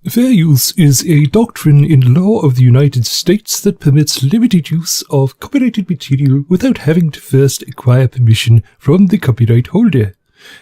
Fair use is a doctrine in law of the United States that permits limited use of copyrighted material without having to first acquire permission from the copyright holder.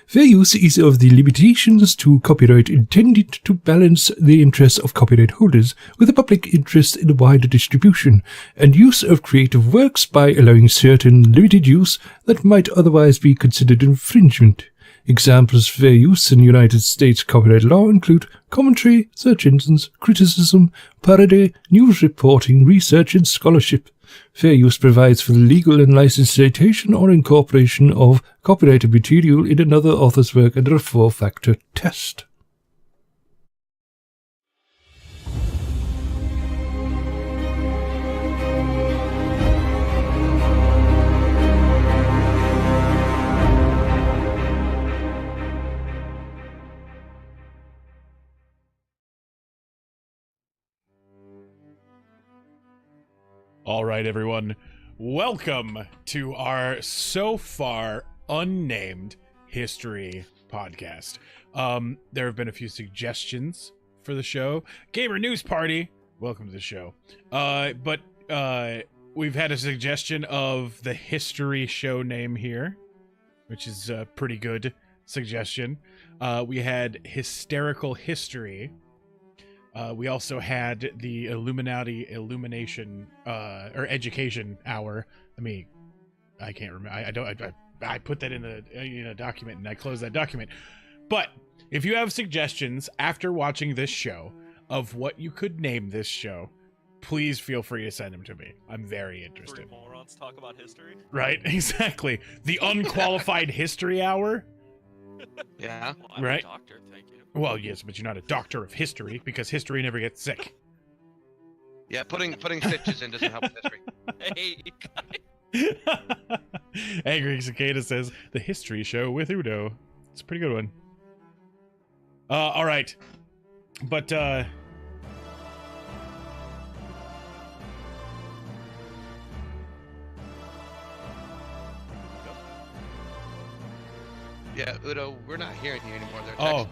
Fair use is of the limitations to copyright intended to balance the interests of copyright holders with the public interest in a wider distribution and use of creative works by allowing certain limited use that might otherwise be considered infringement. Examples of fair use in United States copyright law include commentary, search engines, criticism, parody, news reporting, research, and scholarship. Fair use provides for the legal and licensed citation or incorporation of copyrighted material in another author's work under a 4-factor test. All right, everyone. Welcome to our so far unnamed History podcast. There have been a few suggestions for the show. Gamer News Party, welcome to the show. But we've had a suggestion of the History show name here, which is a pretty good suggestion. We had Hysterical History. We also had the Illuminati Illumination or Education Hour. I can't remember. I put that in the document and I closed that document. But if you have suggestions after watching this show of what you could name this show, please feel free to send them to me. I'm very interested. Three morons talk about history. Right, exactly. The Unqualified History Hour. Yeah, well, I'm right. A doctor, thank you. Well, yes, but you're not a doctor of history because history never gets sick. Yeah, putting stitches in doesn't help with history. Hey, Angry Cicada says, the history show with Udo. It's a pretty good one. All right. But, Yeah, Udo, we're not hearing you anymore. oh,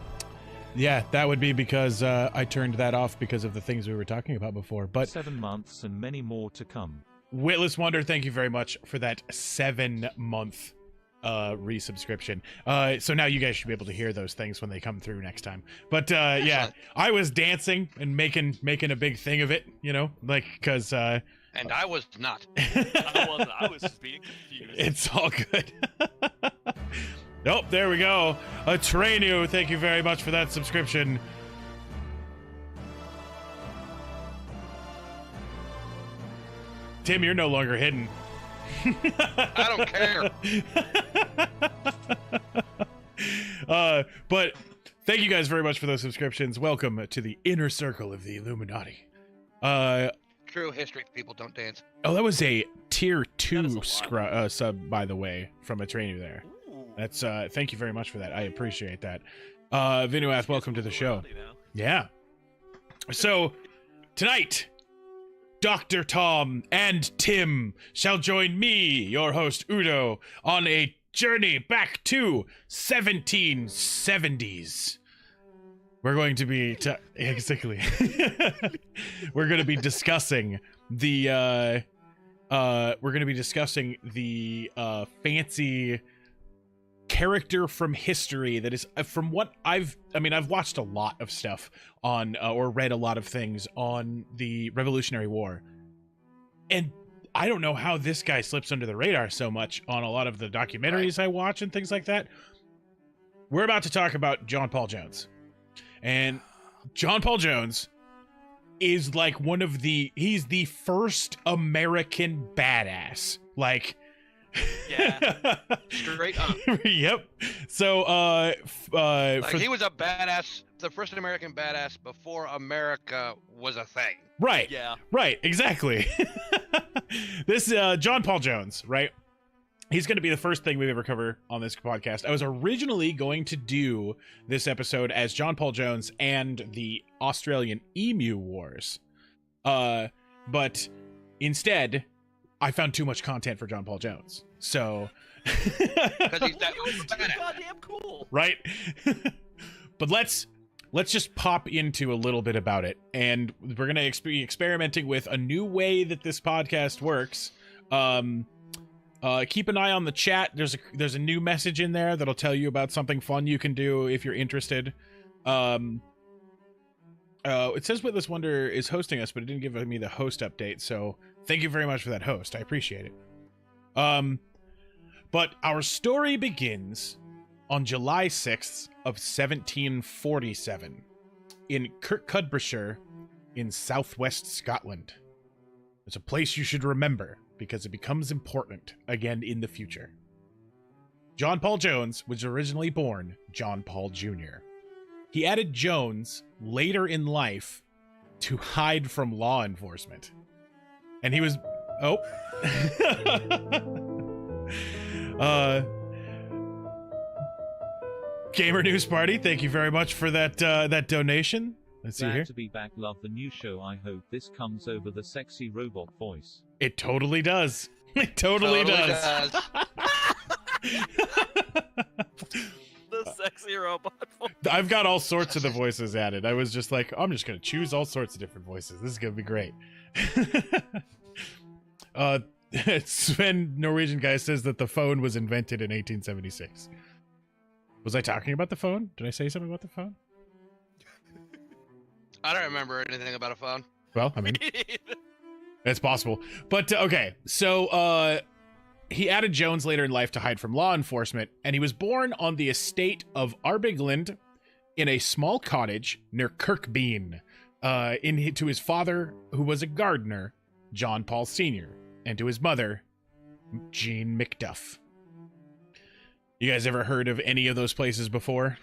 yeah, that would be because I turned that off because of the things we were talking about before. But 7 months and many more to come. Witless Wonder, thank you very much for that 7-month resubscription. So now you guys should be able to hear those things when they come through next time. But yeah, I was dancing and making a big thing of it, because and I was not. I was just being confused. It's all good. Oh, there we go. Trainu, thank you very much for that subscription. Tim, you're no longer hidden. I don't care. But thank you guys very much for those subscriptions. Welcome to the inner circle of the Illuminati. True history people don't dance. Oh, that was a tier 2 sub, by the way, from a Trainu there. That's thank you very much for that. I appreciate that. Vinuath, welcome to the show. Yeah. So tonight, Dr. Tom and Tim shall join me, your host Udo, on a journey back to 1770s. We're going to be exactly. We're going to be discussing the fancy character from history that is, from what I've watched a lot of stuff on or read a lot of things on the Revolutionary War, and I don't know how this guy slips under the radar so much on a lot of the documentaries I watch and things like that. We're about to talk about Jeanpaul Jones, and Jeanpaul Jones is like he's the first American badass, like. Yeah. Straight up. Yep. So, he was a badass, the first American badass before America was a thing. Right. Yeah. Right. Exactly. This Jeanpaul Jones, right? He's going to be the first thing we ever cover on this podcast. I was originally going to do this episode as Jeanpaul Jones and the Australian Emu Wars, but instead, I found too much content for Jeanpaul Jones. So Because he's that Too goddamn cool. right. But let's let's just pop into a little bit about it. And we're going to be experimenting with a new way that this podcast works. Keep an eye on the chat. There's a new message in there that'll tell you about something fun you can do if you're interested. It says Witless Wonder is hosting us, but it didn't give me the host update, so thank you very much for that host. I appreciate it. But our story begins on July 6th of 1747 in Kirkcudbrightshire in southwest Scotland. It's a place you should remember because it becomes important again in the future. Jeanpaul Jones was originally born Jeanpaul Jr. He added Jones later in life to hide from law enforcement. And he was... Oh. Gamer News Party, thank you very much for that donation. Let's see here. Glad to be back. Love the new show. I hope this comes over the sexy robot voice. It totally does. It totally does. The sexy robot voice. I've got all sorts of the voices added. I was just like, I'm just going to choose all sorts of different voices. This is going to be great. Sven, Norwegian guy, says that the phone was invented in 1876. Was I talking about the phone? Did I say something about the phone? I don't remember anything about a phone. Well, I mean, it's possible. But, okay, so he added Jones later in life to hide from law enforcement, and he was born on the estate of Arbigland in a small cottage near Kirkbean, to his father, who was a gardener, Jeanpaul Sr., and to his mother, Jean McDuff. You guys ever heard of any of those places before?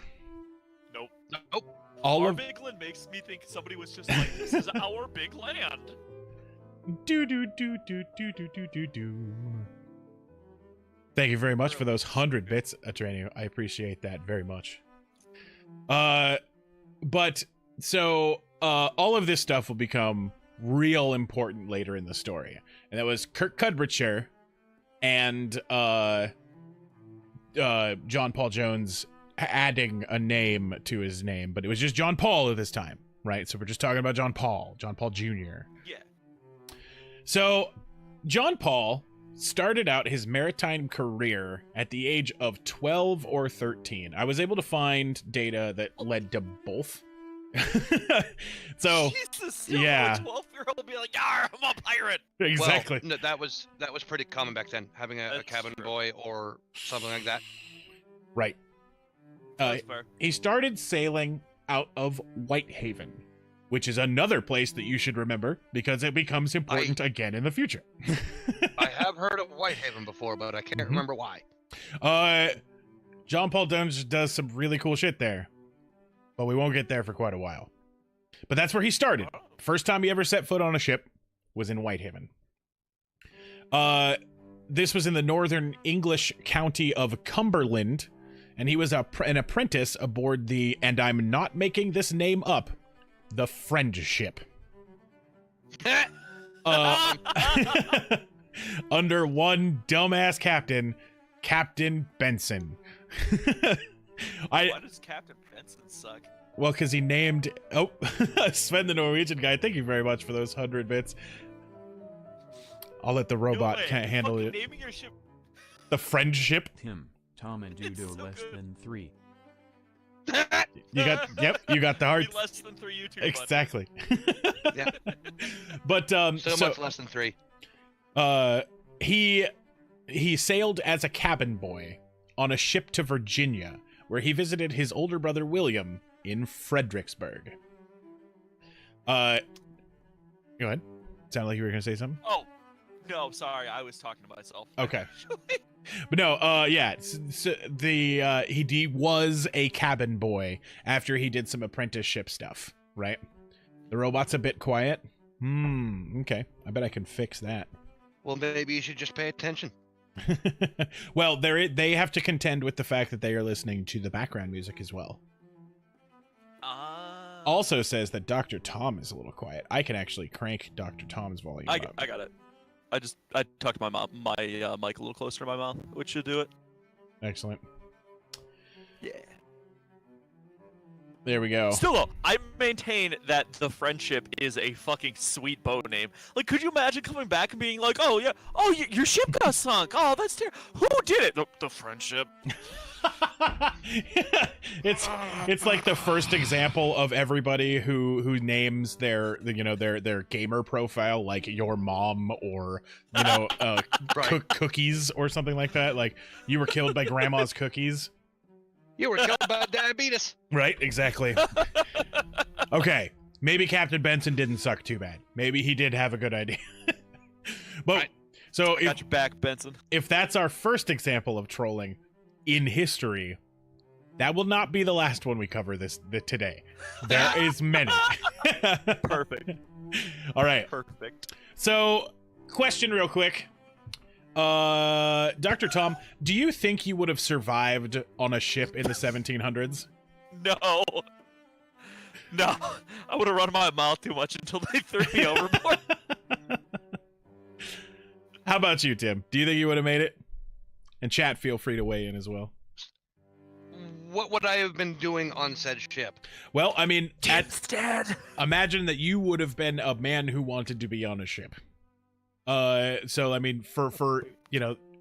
Nope. Nope. Our big land makes me think somebody was just like, this is our big land. Do. Thank you very much for those 100 bits, Atranio. I appreciate that very much. But so all of this stuff will become real important later in the story, and that was Kirkcudbrightshire and Jeanpaul Jones adding a name to his name, but it was just Jeanpaul at this time, right? So we're just talking about Jeanpaul Jr. Yeah. So Jeanpaul started out his maritime career at the age of 12 or 13. I was able to find data that led to both. So Jesus, yeah, a 12-year-old will be like, "Yar, I'm a pirate." Exactly. Well, no, that was pretty common back then, having a cabin boy or something like that. Right. That's fair. He started sailing out of Whitehaven, which is another place that you should remember because it becomes important again in the future. I have heard of Whitehaven before, but I can't remember why. Jeanpaul Jones does some really cool shit there, but we won't get there for quite a while. But that's where he started. First time he ever set foot on a ship was in Whitehaven. This was in the northern English county of Cumberland, and he was an apprentice aboard the, and I'm not making this name up, the Friendship. Under one dumbass captain, Captain Benson. Why does Captain Benson suck? Well, because he named... Oh, Sven the Norwegian guy, thank you very much for those 100 bits. I'll let the robot can't handle it. Naming your ship... The Friendship. Tim, Tom, and Dudo so less good. than 3. You got... Yep, you got the hearts. Less than 3 YouTube. Exactly. Yeah. But, So so much less than 3. he sailed as a cabin boy on a ship to Virginia, where he visited his older brother William in Fredericksburg. Go ahead. Sounded like you were gonna say something. Oh, no, sorry, I was talking to myself. Okay. But no, yeah. So he was a cabin boy after he did some apprenticeship stuff, right? The robot's a bit quiet. Okay. I bet I can fix that. Well, maybe you should just pay attention. Well, they have to contend with the fact that they are listening to the background music as well. Also says that Dr. Tom is a little quiet. I can actually crank Dr. Tom's volume up. I got it. I talked to my mic a little closer to my mouth, which should do it. Excellent. Yeah. There we go. Still though, I maintain that the Friendship is a fucking sweet boat name. Like, could you imagine coming back and being like, oh yeah, oh your ship got sunk. Oh, that's terrible. Who did it? The Friendship. It's like the first example of everybody who names their gamer profile like your mom or Right. cookies or something like that. Like you were killed by grandma's cookies. You were killed by diabetes. Right, exactly. Okay, maybe Captain Benson didn't suck too bad. Maybe he did have a good idea. But Right. so Got your back, Benson. if that's our first example of trolling in history, that will not be the last one we cover today. There is many. Perfect. All right. Perfect. So, question real quick. Dr. Tom, do you think you would have survived on a ship in the 1700s? No. No. I would have run my mouth too much until they threw me overboard. How about you, Tim? Do you think you would have made it? And chat, feel free to weigh in as well. What would I have been doing on said ship? Well, I mean, Dead. imagine that you would have been a man who wanted to be on a ship. So I mean, for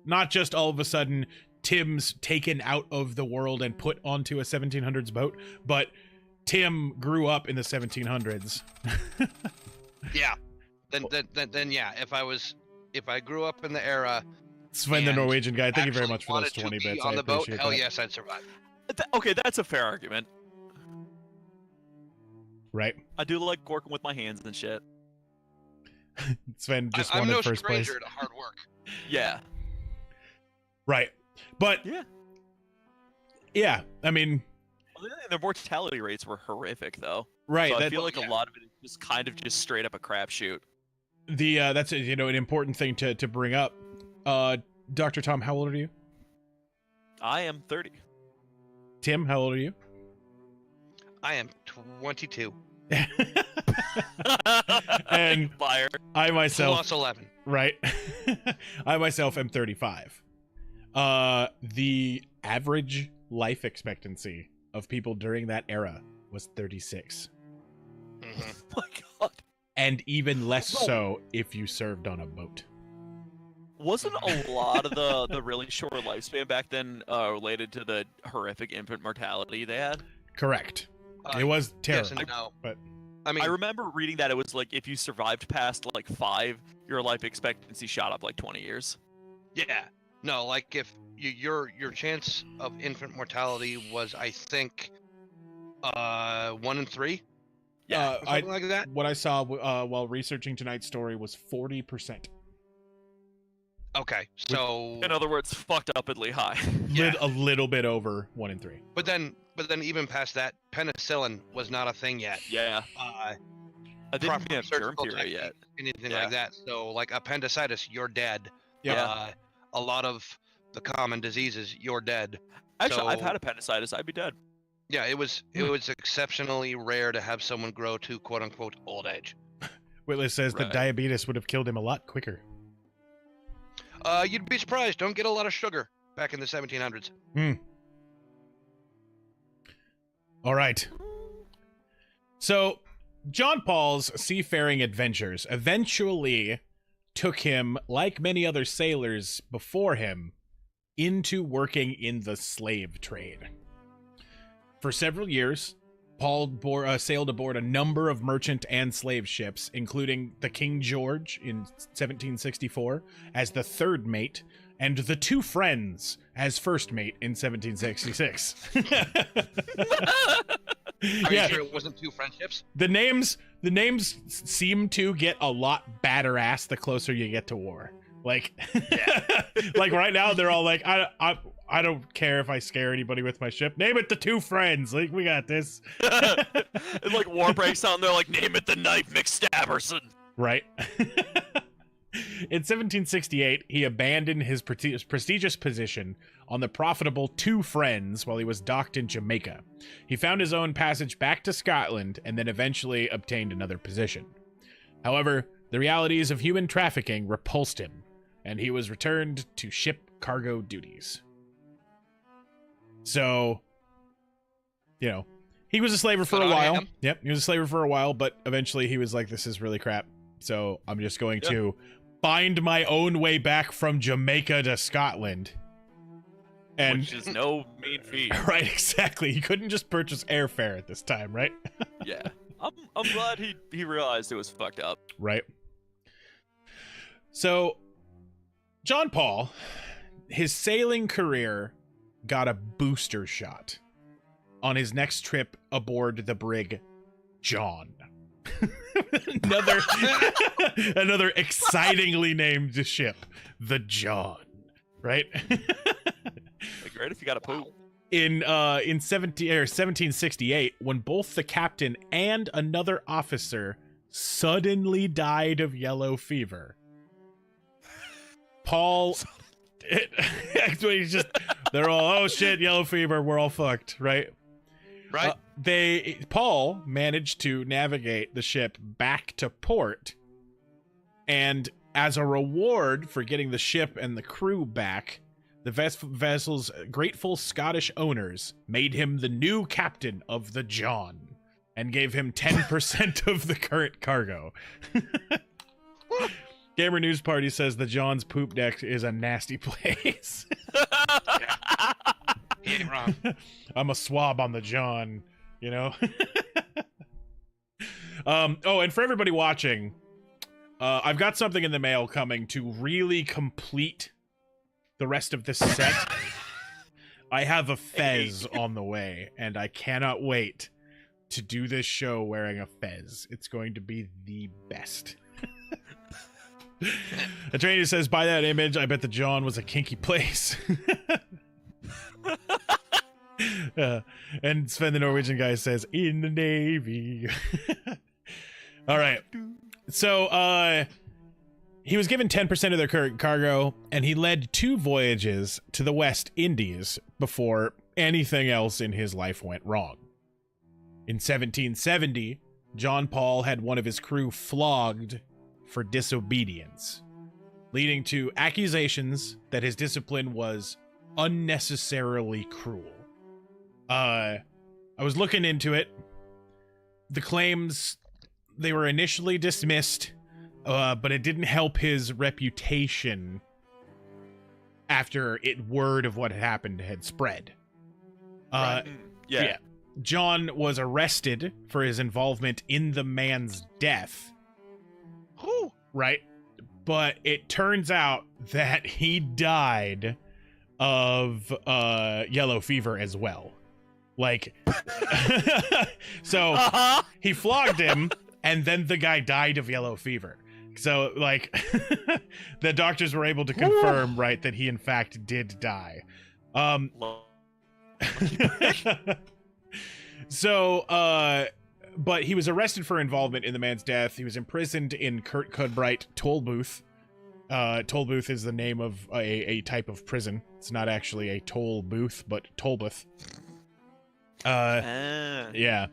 not just all of a sudden Tim's taken out of the world and put onto a 1700s boat, but Tim grew up in the 1700s. Yeah. Then yeah. If I grew up in the era. Sven, the and Norwegian guy, thank you very actually much for those wanted to 20 be bits. on I the boat. appreciate Hell that. yes, I'd survive. Okay, that's a fair argument. Right. I do like working with my hands and shit. Sven just I'm wanted no first place. stranger to hard work. Yeah. Right. But yeah, I mean, Their mortality rates were horrific, though. right. So I that, feel like yeah. a lot of it is just kind of just straight up a crapshoot. that's an important thing to bring up. Dr. Tom, how old are you? I am 30. Tim, how old are you? I am 22. And Fire. I myself, Plus 11. right? I myself am 35. The average life expectancy of people during that era was 36. Mhm. Oh my god. And even less so if you served on a boat. Wasn't a lot of the really short lifespan back then related to the horrific infant mortality they had? Correct. It was Yes terrible. and no. but- I mean, I remember reading that it was like if you survived past like 5, your life expectancy shot up like 20 years. yeah. No, like if your chance of infant mortality was, I think, 1 in 3. Yeah. Or something like that. What I saw while researching tonight's story was 40%. Okay, so In other words, fucked upedly high. Yeah. A little bit over 1 in 3. but then even past that, penicillin was not a thing yet. Yeah. Uh, I didn't proper even have germ surgical theory yet. technique, anything Yeah. like that. So like appendicitis, you're dead. Yeah. A lot of the common diseases, you're dead. Actually, I've so- had appendicitis. I'd be dead. Yeah, it was exceptionally rare to have someone grow to quote unquote old age. Whitley says that Right. diabetes would have killed him a lot quicker. You'd be surprised. Don't get a lot of sugar back in the 1700s. All right. So, Jeanpaul's seafaring adventures eventually took him, like many other sailors before him, into working in the slave trade. For several years, Paul sailed aboard a number of merchant and slave ships, including the King George in 1764 as the third mate, and the Two Friends as first mate in 1766. Are you sure it wasn't 2 friendships? The names seem to get a lot badder ass the closer you get to war. Like, like right now they're all like, I don't care if I scare anybody with my ship. Name it the Two Friends. Like, we got this. And like war breaks out, and they're like, "Name it the Knife McStabberson." Right. In 1768, he abandoned his prestigious position on the profitable Two Friends while he was docked in Jamaica. He found his own passage back to Scotland and then eventually obtained another position. However, the realities of human trafficking repulsed him, and he was returned to ship cargo duties. So, He was a slaver for Good a on while. him. Yep, he was a slaver for a while, but eventually he was like, this is really crap. So I'm just going to find my own way back from Jamaica to Scotland. And Which is no mean feat. right, exactly. He couldn't just purchase airfare at this time, right? Yeah. I'm glad he realized it was fucked up. Right. So Jeanpaul, his sailing career got a booster shot on his next trip aboard the brig John. another excitingly named ship, the John, right? Like, great if you got a poop. In 1768, when both the captain and another officer suddenly died of yellow fever, Paul actually they're all, oh shit, yellow fever, we're all fucked, right? Right. Paul managed to navigate the ship back to port, and as a reward for getting the ship and the crew back, the vessel's grateful Scottish owners made him the new captain of the John and gave him 10% of the current cargo. Gamer News Party says the John's poop deck is a nasty place. He ain't wrong. I'm a swab on the John, you know? Oh, and for everybody watching, I've got something in the mail coming to really complete the rest of this set. I have a fez on the way, and I cannot wait to do this show wearing a fez. It's going to be the best. A trainer says, by that image, I bet the John was a kinky place. And Sven the Norwegian guy says, in the Navy. All right. So, he was given 10% of their current cargo, and he led 2 voyages to the West Indies before anything else in his life went wrong. In 1770, Jeanpaul had one of his crew flogged for disobedience, leading to accusations that his discipline was unnecessarily cruel. I was looking into it. The claims, they were initially dismissed, but it didn't help his reputation after word of what had happened had spread. Yeah. John was arrested for his involvement in the man's death. Whew. Right? But it turns out that he died of yellow fever as well. Like, so he flogged him, and then the guy died of yellow fever. So, like, the doctors were able to confirm, right, that he in fact did die. So, but he was arrested for involvement in the man's death. He was imprisoned in Kirkcudbright Tollbooth. Tollbooth is the name of a type of prison. It's not actually a toll booth, but Tollbooth. Yeah.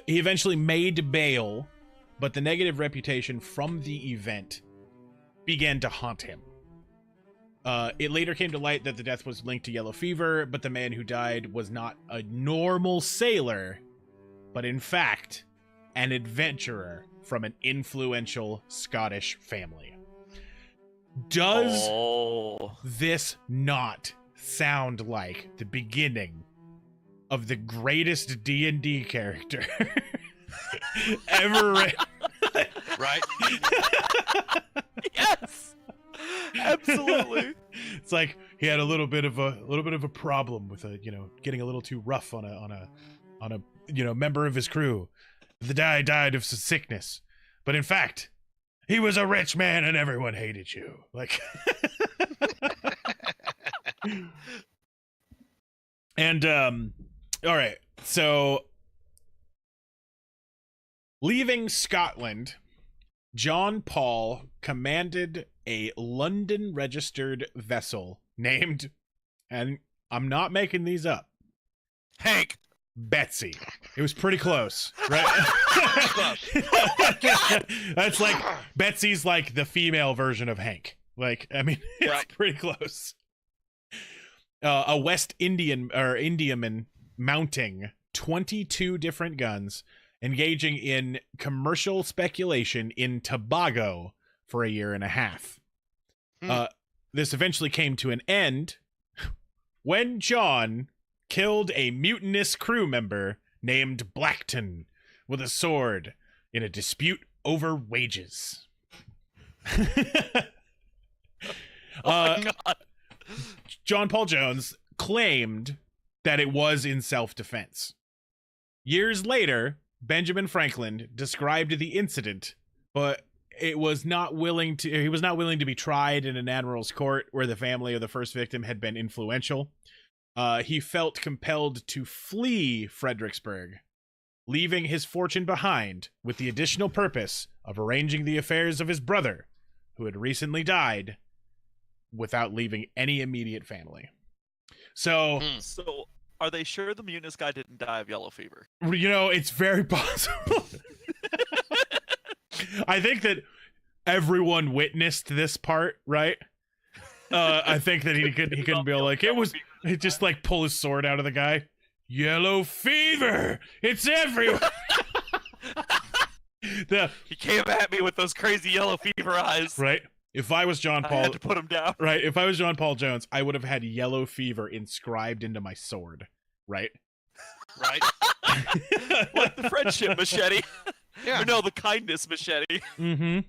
He eventually made bail, but the negative reputation from the event began to haunt him. It later came to light that the death was linked to yellow fever, but the man who died was not a normal sailor, but in fact, an adventurer from an influential Scottish family. Does this not sound like the beginning of the greatest D&D character ever written? Right? Yes. Absolutely. It's like he had a little bit of a problem with getting a little too rough on a member of his crew. The guy died of sickness, but in fact, he was a rich man and everyone hated you. Like, and all right, so leaving Scotland, Jeanpaul commanded a London-registered vessel named, and I'm not making these up, Hank. Betsy. It was pretty close, right? That's like, Betsy's like the female version of Hank. Like, I mean, it's Right. pretty close. A West Indian or Indiaman mounting 22 different guns, engaging in commercial speculation in Tobago for a year and a half. This eventually came to an end when John killed a mutinous crew member named Blackton with a sword in a dispute over wages. Jeanpaul Jones claimed that it was in self-defense. Years later, Benjamin Franklin described the incident, but he was not willing to be tried in an admiral's court where the family of the first victim had been influential. He felt compelled to flee Fredericksburg, leaving his fortune behind with the additional purpose of arranging the affairs of his brother, who had recently died, without leaving any immediate family. So are they sure the mutinous guy didn't die of yellow fever? You know, it's very possible. I think that everyone witnessed this part, right? I think that he couldn't be like, it just like pull his sword out of the guy. Yellow fever! It's everywhere! He came at me with those crazy yellow fever eyes. Right? If I was Jeanpaul, I had to put him down. Right? If I was Jeanpaul Jones, I would have had yellow fever inscribed into my sword. Right? Right? Like the friendship machete. Yeah. Or no, the kindness machete. Mm-hmm.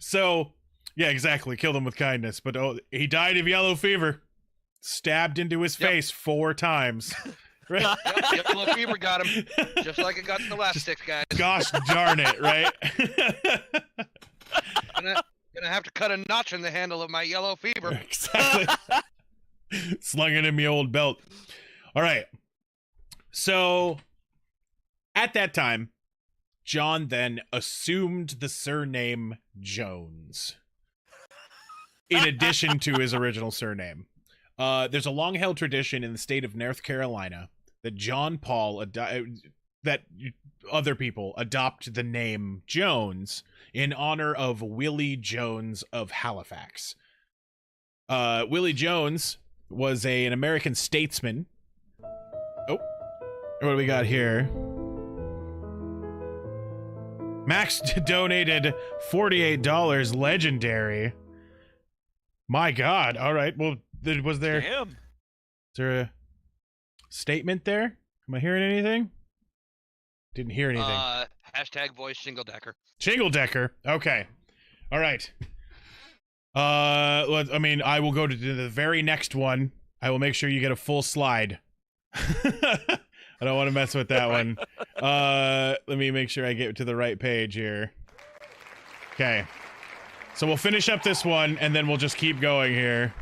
So, yeah, exactly. Killed him with kindness. But he died of yellow fever. Stabbed into his face 4 times. Right? Yep, yellow fever got him. Just like it got the last 6 guys. Gosh darn it, right? Gonna have to cut a notch in the handle of my yellow fever. Exactly. Slung it in my old belt. All right. So, at that time, John then assumed the surname Jones, in addition to his original surname. There's a long-held tradition in the state of North Carolina that that other people adopt the name Jones in honor of Willie Jones of Halifax. Willie Jones was an American statesman. Oh, what do we got here? Max donated $48. Legendary. My God. All right. Well, was there? Damn. Is there a statement there? Am I hearing anything? Didn't hear anything. Hashtag voice single decker. Shingle decker. Okay. All right. I will go to the very next one. I will make sure you get a full slide. I don't want to mess with that one. Let me make sure I get to the right page here. Okay. So we'll finish up this one, and then we'll just keep going here.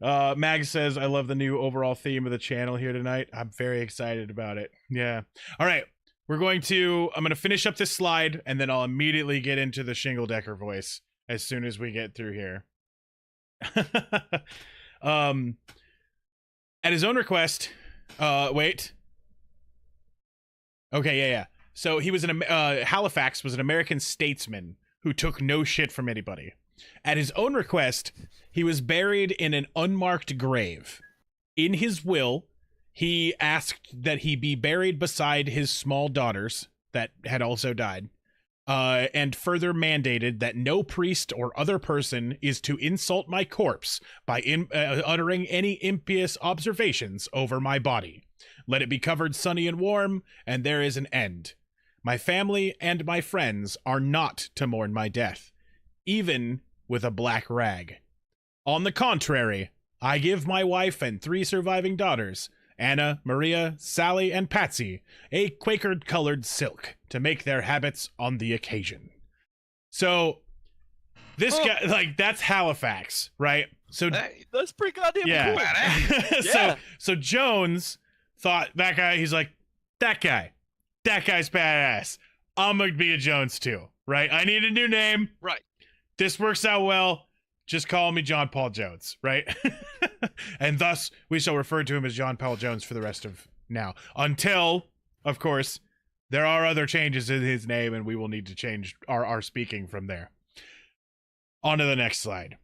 Mag says, I love the new overall theme of the channel here tonight. I'm very excited about it. Yeah. All right. I'm going to finish up this slide, and then I'll immediately get into the Shingle Decker voice as soon as we get through here. At his own request, wait. Okay, yeah. So he was Halifax was an American statesman who took no shit from anybody. At his own request, he was buried in an unmarked grave. In his will, he asked that he be buried beside his small daughters that had also died, and further mandated that no priest or other person is to insult my corpse by uttering any impious observations over my body. Let it be covered sunny and warm, and there is an end. My family and my friends are not to mourn my death, even with a black rag. On the contrary, I give my wife and 3 surviving daughters, Anna, Maria, Sally, and Patsy, a Quaker-colored silk to make their habits on the occasion. So, this guy, that's Halifax, right? So that's pretty goddamn cool. So Jones thought that guy, he's like, that guy's badass. I'm gonna be a Jones too, right? I need a new name. Right. This works out well. Just call me Jeanpaul Jones, right? And thus, we shall refer to him as Jeanpaul Jones for the rest of now. Until, of course, there are other changes in his name, and we will need to change our speaking from there. On to the next slide.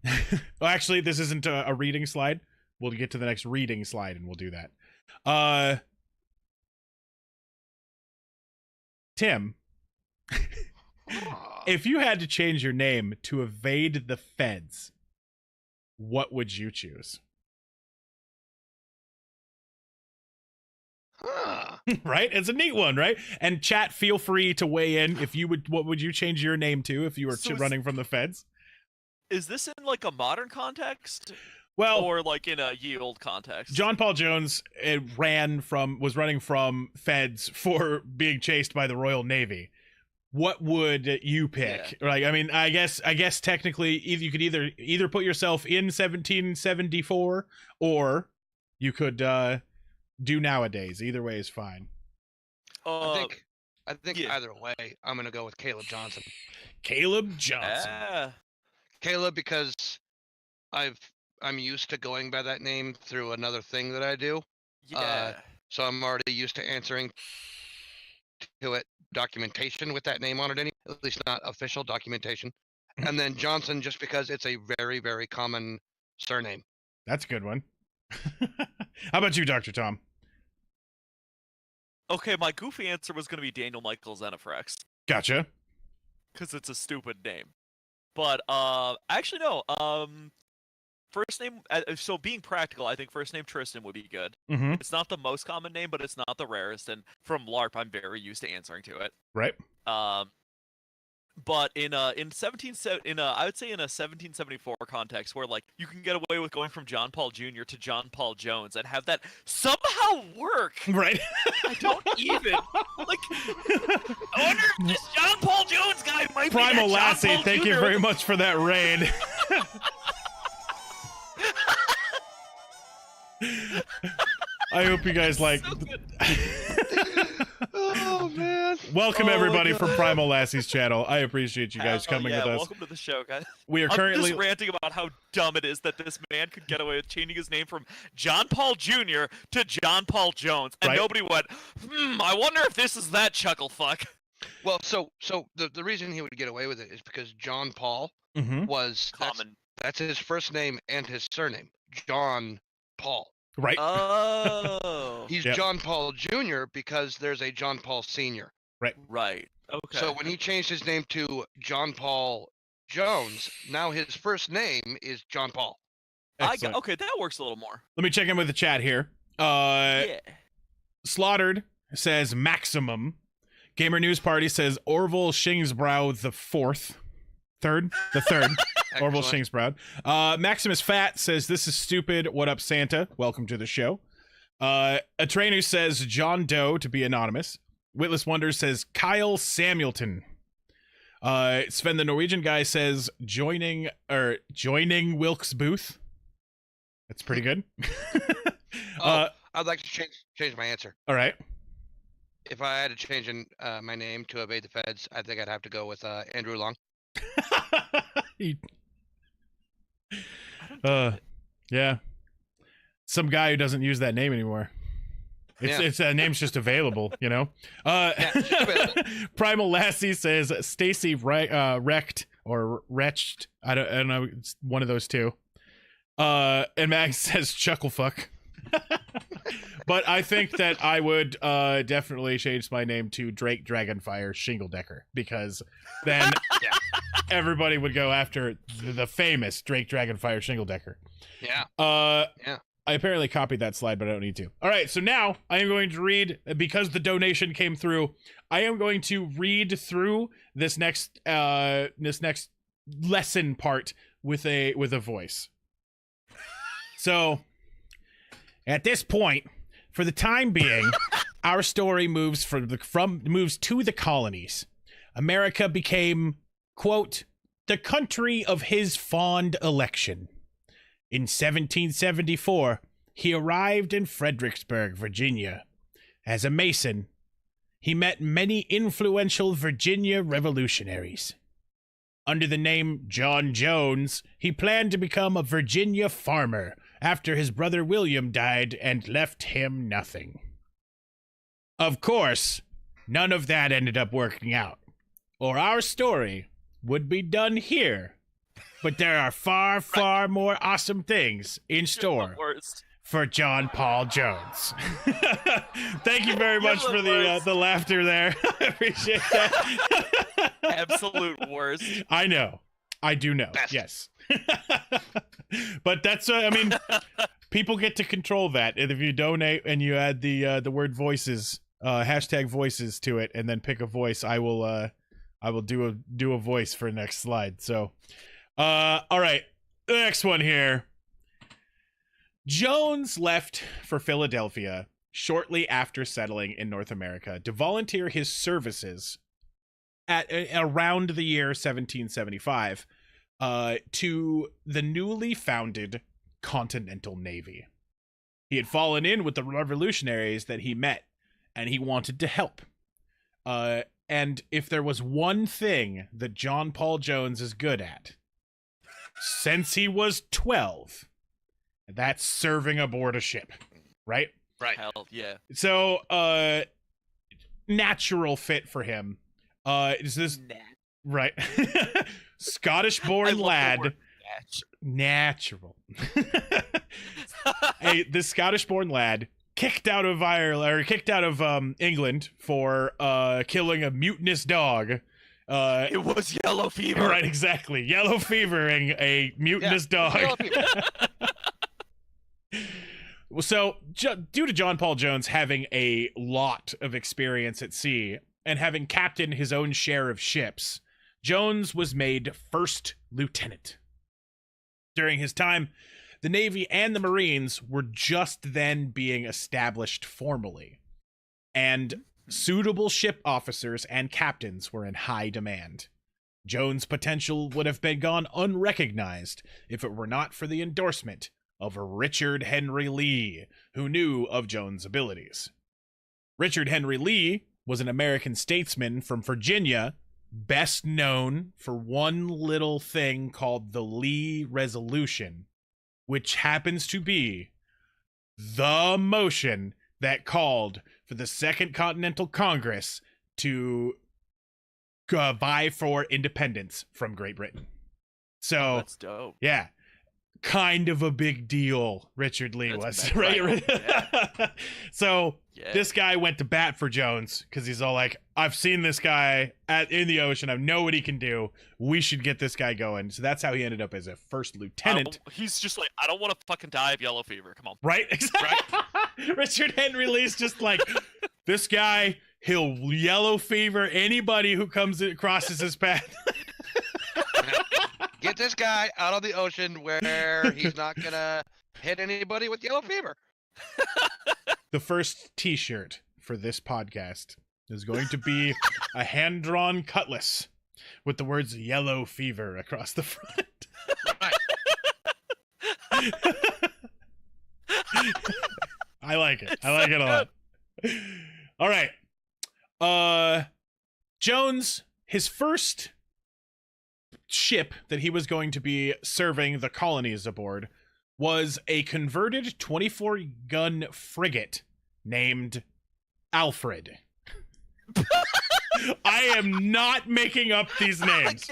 Well, actually, this isn't a reading slide. We'll get to the next reading slide and we'll do that. Tim, if you had to change your name to evade the feds, what would you choose? Huh. Right? It's a neat one, right? And chat, feel free to weigh in. If you would, what would you change your name to if you were So running from the feds? Is this in like a modern context, Well, or like in a ye old context? Jeanpaul Jones was running from feds for being chased by the Royal Navy. What would you pick? Yeah. Like, I mean, I guess technically you could either put yourself in 1774 or you could do nowadays. Either way is fine. I think yeah. either way, I'm gonna go with Caleb Johnson. Caleb Johnson. Caleb, because I'm used to going by that name through another thing that I do. Yeah. So I'm already used to answering to it documentation with that name on it, at least not official documentation. And then Johnson, just because it's a very, very common surname. That's a good one. How about you, Dr. Tom? Okay, my goofy answer was gonna be Daniel Michael Zenifrex, Gotcha. because it's a stupid name. But actually no. First name. So being practical, I think first name Tristan would be good. Mm-hmm. It's not the most common name, but it's not the rarest. And from LARP, I'm very used to answering to it. Right. But in I would say in a 1774 context where like you can get away with going from Jeanpaul Jr. to Jeanpaul Jones and have that somehow work. Right. I don't even like. I wonder if this Jeanpaul Jones guy might Primal be that Lassie, Jeanpaul thank you Jr. very much for that raid. I hope you guys like. So good. Oh man! Welcome Oh, everybody God. from Primal Lassie's channel. I appreciate you guys coming with us. Welcome to the show, guys. We are I'm currently just ranting about how dumb it is that this man could get away with changing his name from Jeanpaul Jr. to Jeanpaul Jones, and Right. nobody went, I wonder if this is that chuckle fuck. Well, so the reason he would get away with it is because John Paul Mhm. was Common. that's his first name and his surname, John Paul. right. Oh. He's Yep. John Paul Jr. because there's a John Paul Sr. Right. Okay. So when he changed his name to John Paul Jones, now his first name is John Paul. Excellent. Okay, that works a little more. Let me check in with the chat here. Yeah. Slaughtered says maximum. Gamer News Party says Orville Shingsbrow the third. Orville Excellent. Shingsbrow. Maximus Fat says this is stupid. What up, Santa? Welcome to the show. A trainer says John Doe to be anonymous. Witless Wonders says Kyle Samuelton. Sven the Norwegian guy says joining Wilkes Booth. That's pretty good. I'd like to change my answer. All right. If I had to change my name to evade the feds, I think I'd have to go with Andrew Long. Yeah. Some guy who doesn't use that name anymore. It's that name's just available, you know. just available. Primal Lassie says Stacy wrecked or wretched. I don't know. It's one of those two. And Max says chuckle fuck. But I think that I would definitely change my name to Drake Dragonfire Shingledecker, because then everybody would go after the famous Drake Dragonfire Shingledecker. Yeah. I apparently copied that slide, but I don't need to. All right, so now I am going to read, because the donation came through, I am going to read through this next lesson part with a voice. So, at this point, for the time being, our story moves moves to the colonies. America became, quote, the country of his fond election. In 1774, he arrived in Fredericksburg, Virginia. As a Mason, he met many influential Virginia revolutionaries. Under the name John Jones, he planned to become a Virginia farmer after his brother William died and left him nothing. Of course, none of that ended up working out, or our story would be done here but there are far, far more awesome things in store Worst. for Jeanpaul Jones. Thank you very much for the laughter there. I appreciate that. Absolute worst. I know. I do know. Best. Yes. But that's I mean, people get to control that. And if you donate and you add the word voices, hashtag voices to it, and then pick a voice, I will do a voice for next slide. So all right. The next one here. Jones left for Philadelphia shortly after settling in North America to volunteer his services at around the year 1775 to the newly founded Continental Navy. He had fallen in with the revolutionaries that he met, and he wanted to help. And if there was one thing that Jeanpaul Jones is good at, since he was 12, that's serving aboard a ship, right? Right. Hell yeah. So, natural fit for him. Is this right? Scottish-born lad. Natural. Hey, this Scottish-born lad kicked out of Ireland, or kicked out of England for killing a mutinous dog. It was yellow fever. Right, exactly. Yellow fevering a mutinous dog. Yellow fever. So, due to Jeanpaul Jones having a lot of experience at sea and having captained his own share of ships, Jones was made first lieutenant. During his time, the Navy and the Marines were just then being established formally, and suitable ship officers and captains were in high demand. Jones' potential would have been gone unrecognized if it were not for the endorsement of Richard Henry Lee, who knew of Jones' abilities. Richard Henry Lee was an American statesman from Virginia, best known for one little thing called the Lee Resolution, which happens to be the motion that called for the Second Continental Congress to vie for independence from Great Britain. So, That's dope. yeah, kind of a big deal Richard Lee was, right? Yeah. So Yeah. this guy went to bat for Jones because he's all like, I've seen this guy in the ocean. I know what he can do. We should get this guy going. So that's how he ended up as a first lieutenant. He's just like, I don't want to fucking die of yellow fever. Come on. Right? Exactly. Richard Henry Lee's just like, this guy, he'll yellow fever anybody who crosses his path. Get this guy out of the ocean where he's not gonna hit anybody with yellow fever. The first t-shirt for this podcast is going to be a hand-drawn cutlass with the words yellow fever across the front. Right. I like it. I like it a lot. All right. Jones, his first ship that he was going to be serving the colonies aboard was a converted 24-gun frigate named Alfred. I am not making up these names.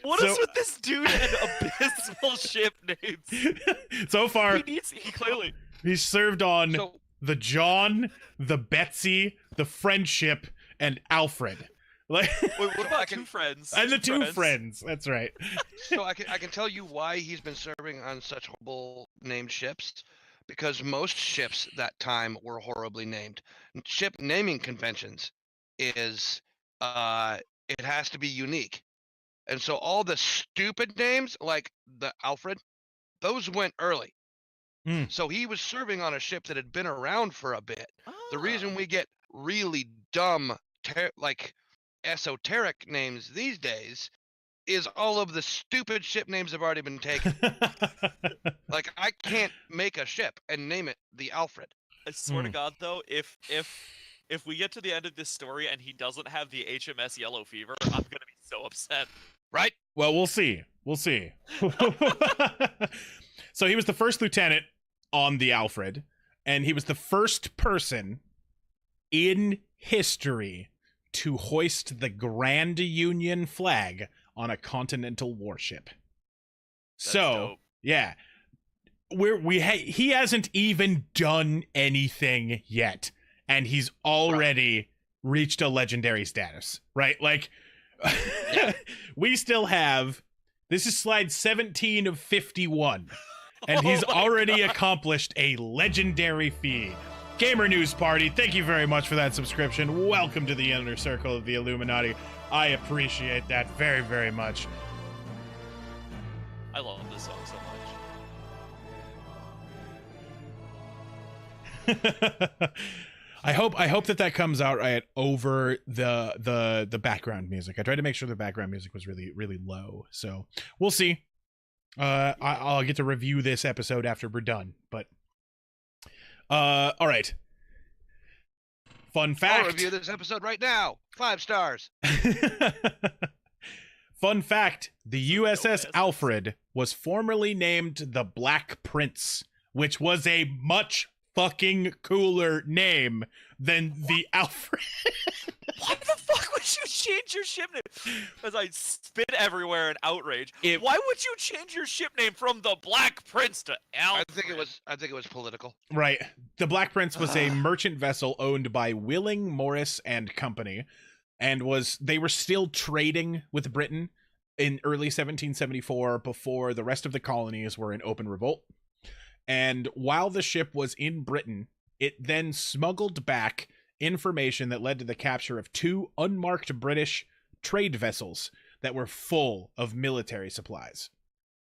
What is with this dude and abysmal ship names? So far, He he's served on So the John, the Betsy, the Friendship, and Alfred. Like, Wait, what about two friends? and the two friends. That's right. So I can tell you why he's been serving on such horrible named ships, because most ships that time were horribly named. Ship naming conventions is it has to be unique, and so all the stupid names like the Alfred, those went early. So he was serving on a ship that had been around for a bit. The reason we get really dumb like esoteric names these days is all of the stupid ship names have already been taken. Like, I can't make a ship and name it the Alfred. I swear to God, though, if we get to the end of this story and he doesn't have the HMS Yellow Fever, I'm gonna be so upset. Right? Well, we'll see. We'll see. So he was the first lieutenant on the Alfred, and he was the first person in history to hoist the Grand Union flag on a continental warship. dope. yeah, he hasn't even done anything yet, and he's already reached a legendary status, right? Like, we still have, this is slide 17 of 51, and he's already accomplished a legendary feat. Gamer News Party, thank you very much for that subscription. Welcome to the inner circle of the Illuminati. I appreciate that very, very much. I love this song so much. I hope that comes out right over the background music. I tried to make sure the background music was really, really low, so we'll see. I'll get to review this episode after we're done, but all right. Fun fact. I'll review this episode right now. 5 stars. Fun fact, the USS Alfred was formerly named the Black Prince, which was a much fucking cooler name than the Alfred. Why the fuck would you change your ship name? As I spit everywhere in outrage. Why would you change your ship name from the Black Prince to Alfred? I think it was political. Right. The Black Prince was a merchant vessel owned by Willing, Morris and Company, and they were still trading with Britain in early 1774 before the rest of the colonies were in open revolt. And while the ship was in Britain, it then smuggled back information that led to the capture of 2 unmarked British trade vessels that were full of military supplies.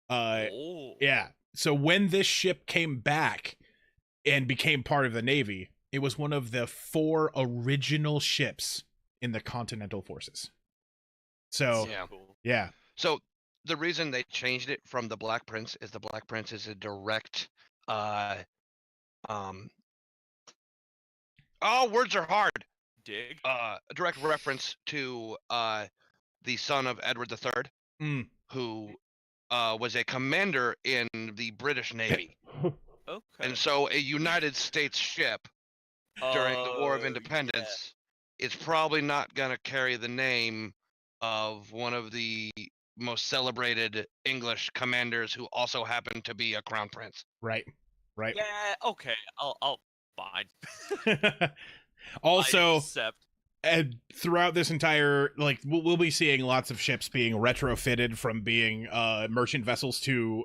Yeah. So when this ship came back and became part of the Navy, it was one of the 4 original ships in the Continental Forces. So, yeah. So the reason they changed it from the Black Prince is the Black Prince is a direct words are hard. Dig. A direct reference to the son of Edward III, who was a commander in the British Navy. Okay. And so a United States ship during the War of Independence is probably not going to carry the name of one of the most celebrated English commanders who also happened to be a crown prince. Right. Yeah, okay. I'll fine. Also, accept. And throughout this entire, like, we'll be seeing lots of ships being retrofitted from being merchant vessels to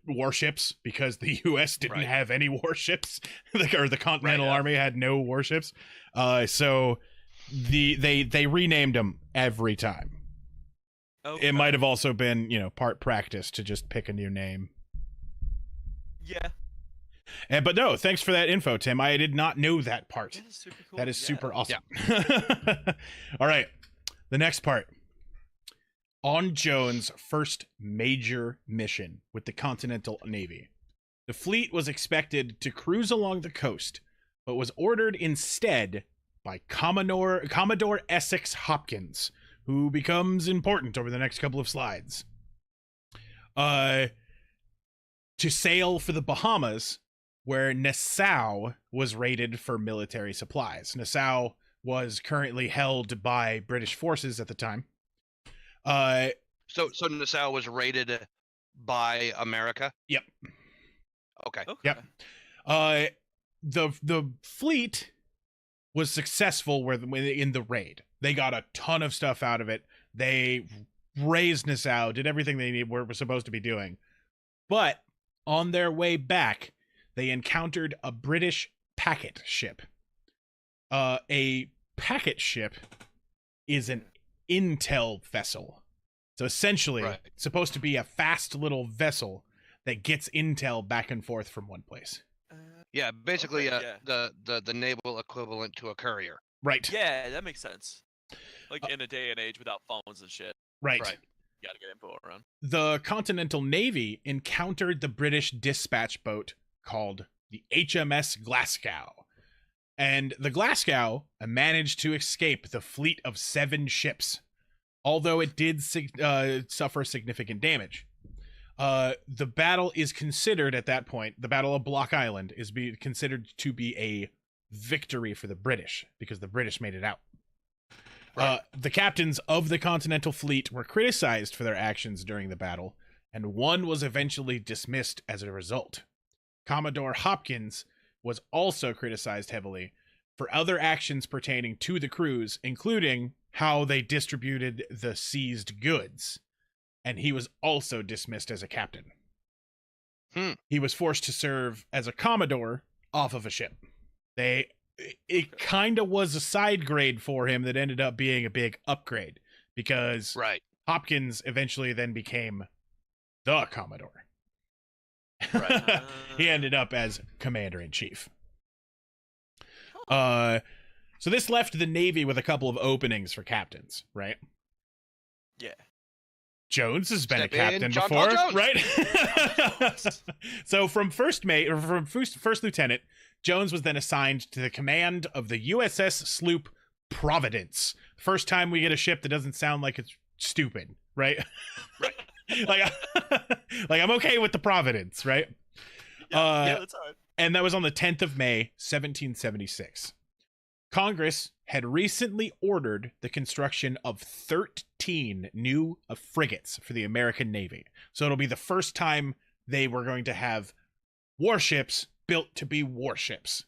warships, because the U.S. didn't have any warships, or the Continental Army had no warships. So they renamed them every time. Okay. It might have also been, part practice to just pick a new name. Yeah. But no, thanks for that info, Tim. I did not know that part. That is super cool. That is super awesome. All right. The next part. On Jones' first major mission with the Continental Navy, the fleet was expected to cruise along the coast, but was ordered instead by Commodore Essex Hopkins, who becomes important over the next couple of slides, to sail for the Bahamas, where Nassau was raided for military supplies. Nassau was currently held by British forces at the time. So Nassau was raided by America? Yep. Okay. Yep. The fleet was successful in the raid. They got a ton of stuff out of it. They razed Nassau, did everything they were supposed to be doing. But on their way back, they encountered a British packet ship. A packet ship is an intel vessel. So essentially, it's supposed to be a fast little vessel that gets intel back and forth from one place. Yeah, basically the naval equivalent to a courier. Right. Yeah, that makes sense. Like in a day and age without phones and shit. Right. You gotta get info around. The Continental Navy encountered the British dispatch boat called the HMS Glasgow. And the Glasgow managed to escape the fleet of 7 ships, although it did suffer significant damage. The battle is considered at that point, the Battle of Block Island is considered to be a victory for the British, because the British made it out. The captains of the Continental Fleet were criticized for their actions during the battle, and one was eventually dismissed as a result. Commodore Hopkins was also criticized heavily for other actions pertaining to the cruise, including how they distributed the seized goods, and he was also dismissed as a captain. He was forced to serve as a commodore off of a ship. It kind of was a side grade for him that ended up being a big upgrade, because Hopkins eventually then became the Commodore. Right. He ended up as Commander-in-Chief. So this left the Navy with a couple of openings for captains, right? Yeah. Jones has been Step a captain in, Jeanpaul before, Jones. right? So from first lieutenant, Jones was then assigned to the command of the USS sloop Providence. First time we get a ship that doesn't sound like it's stupid, right? Right. like I'm okay with the Providence, right? Yeah, that's all right. And that was on the 10th of May, 1776. Congress had recently ordered the construction of 13 new frigates for the American Navy. So it'll be the first time they were going to have warships built to be warships.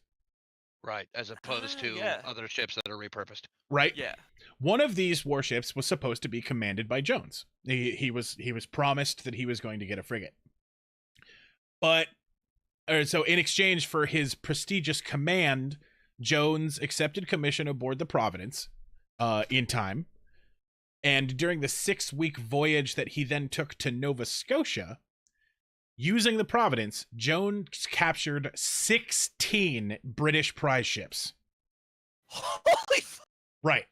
Right, as opposed to other ships that are repurposed. Right? Yeah. One of these warships was supposed to be commanded by Jones. He was promised that he was going to get a frigate. So in exchange for his prestigious command, Jones accepted commission aboard the Providence in time. And during the 6-week voyage that he then took to Nova Scotia, using the Providence, Jones captured 16 British prize ships. Holy fuck. Right.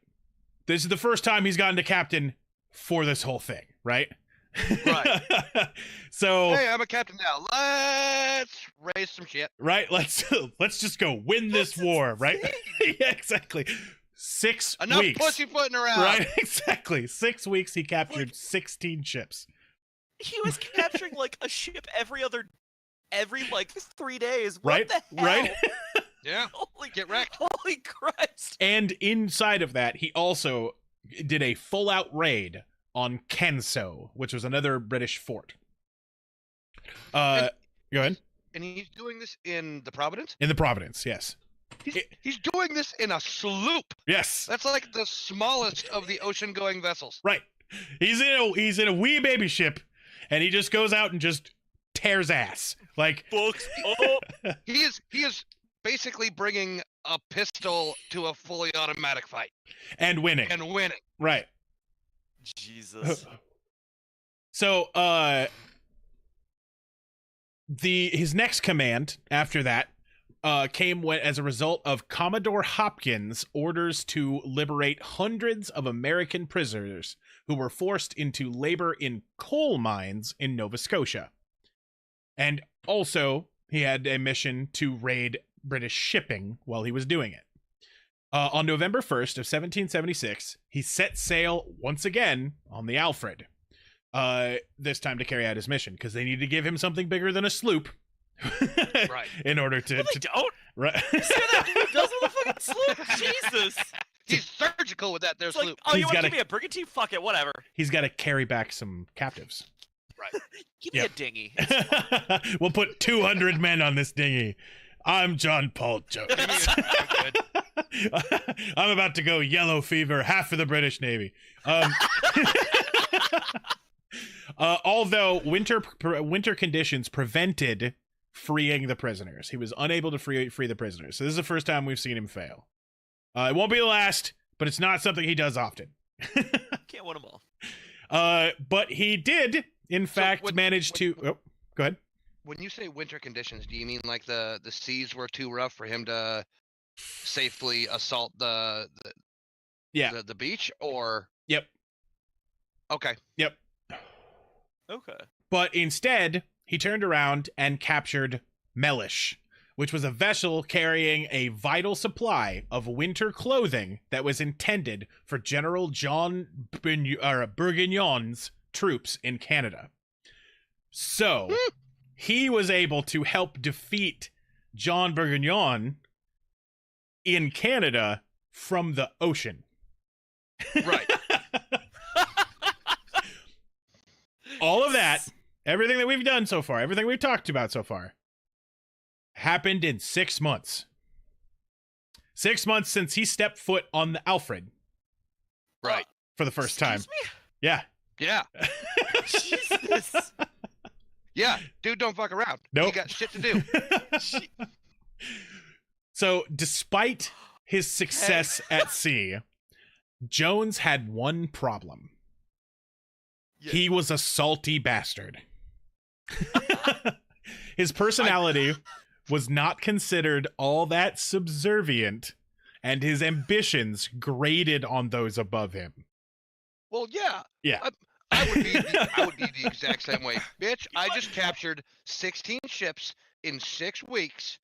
This is the first time he's gotten to captain for this whole thing, right? Right. So hey, I'm a captain now. Let's raise some shit. Right? Let's just go win this war, right? Yeah, exactly. 6 Enough weeks. pussyfooting around. Right, exactly. 6 weeks he captured 16 ships. He was capturing like a ship every 3 days. What Right? the hell? Right? Yeah. Get wrecked. Holy Christ. And inside of that, he also did a full-out raid on Kenso, which was another British fort. Go ahead. And he's doing this in the Providence? In the Providence, yes. He's doing this in a sloop. Yes. That's like the smallest of the ocean-going vessels. Right. He's in a wee baby ship, and he just goes out and just tears ass. Like Books up. He is basically bringing a pistol to a fully automatic fight. and winning. Right. Jesus. So his next command after that came as a result of Commodore Hopkins' orders to liberate hundreds of American prisoners who were forced into labor in coal mines in Nova Scotia. And also, he had a mission to raid British shipping while he was doing it. On November 1st of 1776, he set sail once again on the Alfred. This time to carry out his mission, because they needed to give him something bigger than a sloop. Right. In order to... No, they don't. Right. You see what that dude does with a fucking sloop? Jesus. He's surgical with that there It's like, sloop. oh, you He's want to gotta- give me a brigantine? Fuck it, whatever. He's got to carry back some captives. Right. Give me Yep. a dinghy. We'll put 200 men on this dinghy. I'm Jeanpaul Jones. I'm about to go yellow fever half of the British Navy. Although winter conditions prevented freeing the prisoners, he was unable to free the prisoners. So this is the first time we've seen him fail. It won't be the last, but it's not something he does often. Can't win them all. But he did, in fact, manage to. Oh, go ahead. When you say winter conditions, do you mean like the seas were too rough for him to safely assault the beach, or? Yep. Okay. Yep. Okay. But instead, he turned around and captured Mellish, which was a vessel carrying a vital supply of winter clothing that was intended for General John Bourguignon's troops in Canada. So, he was able to help defeat John Bourguignon in Canada from the ocean. Right. All of that everything that we've done so far, everything we've talked about so far, happened in 6 months. 6 months since he stepped foot on the Alfred. Right. For the first time. Excuse me? Yeah. Yeah. Jesus. Yeah. Dude, don't fuck around. Nope. You got shit to do. So, despite his success at sea, Jones had one problem. Yeah. He was a salty bastard. His personality was not considered all that subservient, and his ambitions graded on those above him. Well, yeah. Yeah. I would be the exact same way. Bitch, I just captured 16 ships in 6 weeks,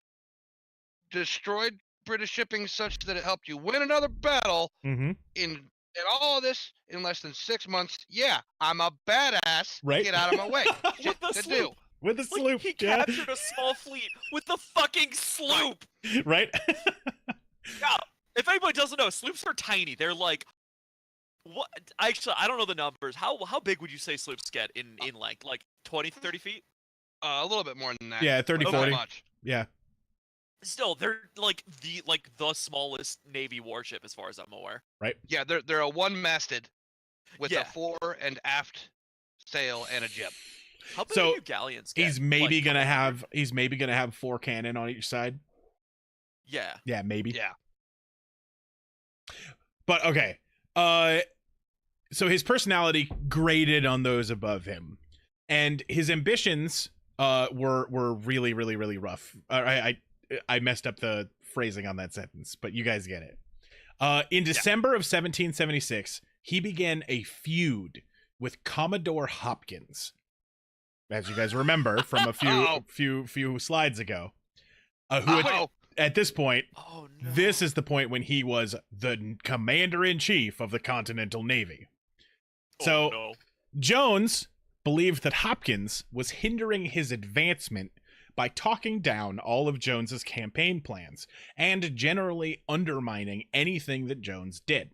destroyed British shipping such that it helped you win another battle Mm-hmm. in all of this in less than 6 months. Yeah, I'm a badass. Right. Get out of my way. Shit the to sloop. do. With a Like, sloop. he Yeah. captured a small fleet with the fucking sloop. Right? Yeah. If anybody doesn't know, sloops are tiny. They're like, what? Actually, I don't know the numbers. How big would you say sloops get in length? Like 20, 30 feet? A little bit more than that. Yeah, 30, but not 40. much. Yeah. Still, they're like the smallest Navy warship as far as I'm aware. Yeah, they're a one-masted with Yeah. a fore and aft sail and a jib. How big So, do galleons get? He's maybe Like, gonna 100? have 4 cannon on each side. Yeah. Yeah, maybe. Yeah. But okay. So his personality graded on those above him, and his ambitions were really, really, really rough. I messed up the phrasing on that sentence, but you guys get it. In December of 1776, he began a feud with Commodore Hopkins, as you guys remember from a few slides ago. Who at this point, Oh no. this is the point when he was the commander-in-chief of the Continental Navy. So Oh, no. Jones believed that Hopkins was hindering his advancement by talking down all of Jones's campaign plans and generally undermining anything that Jones did.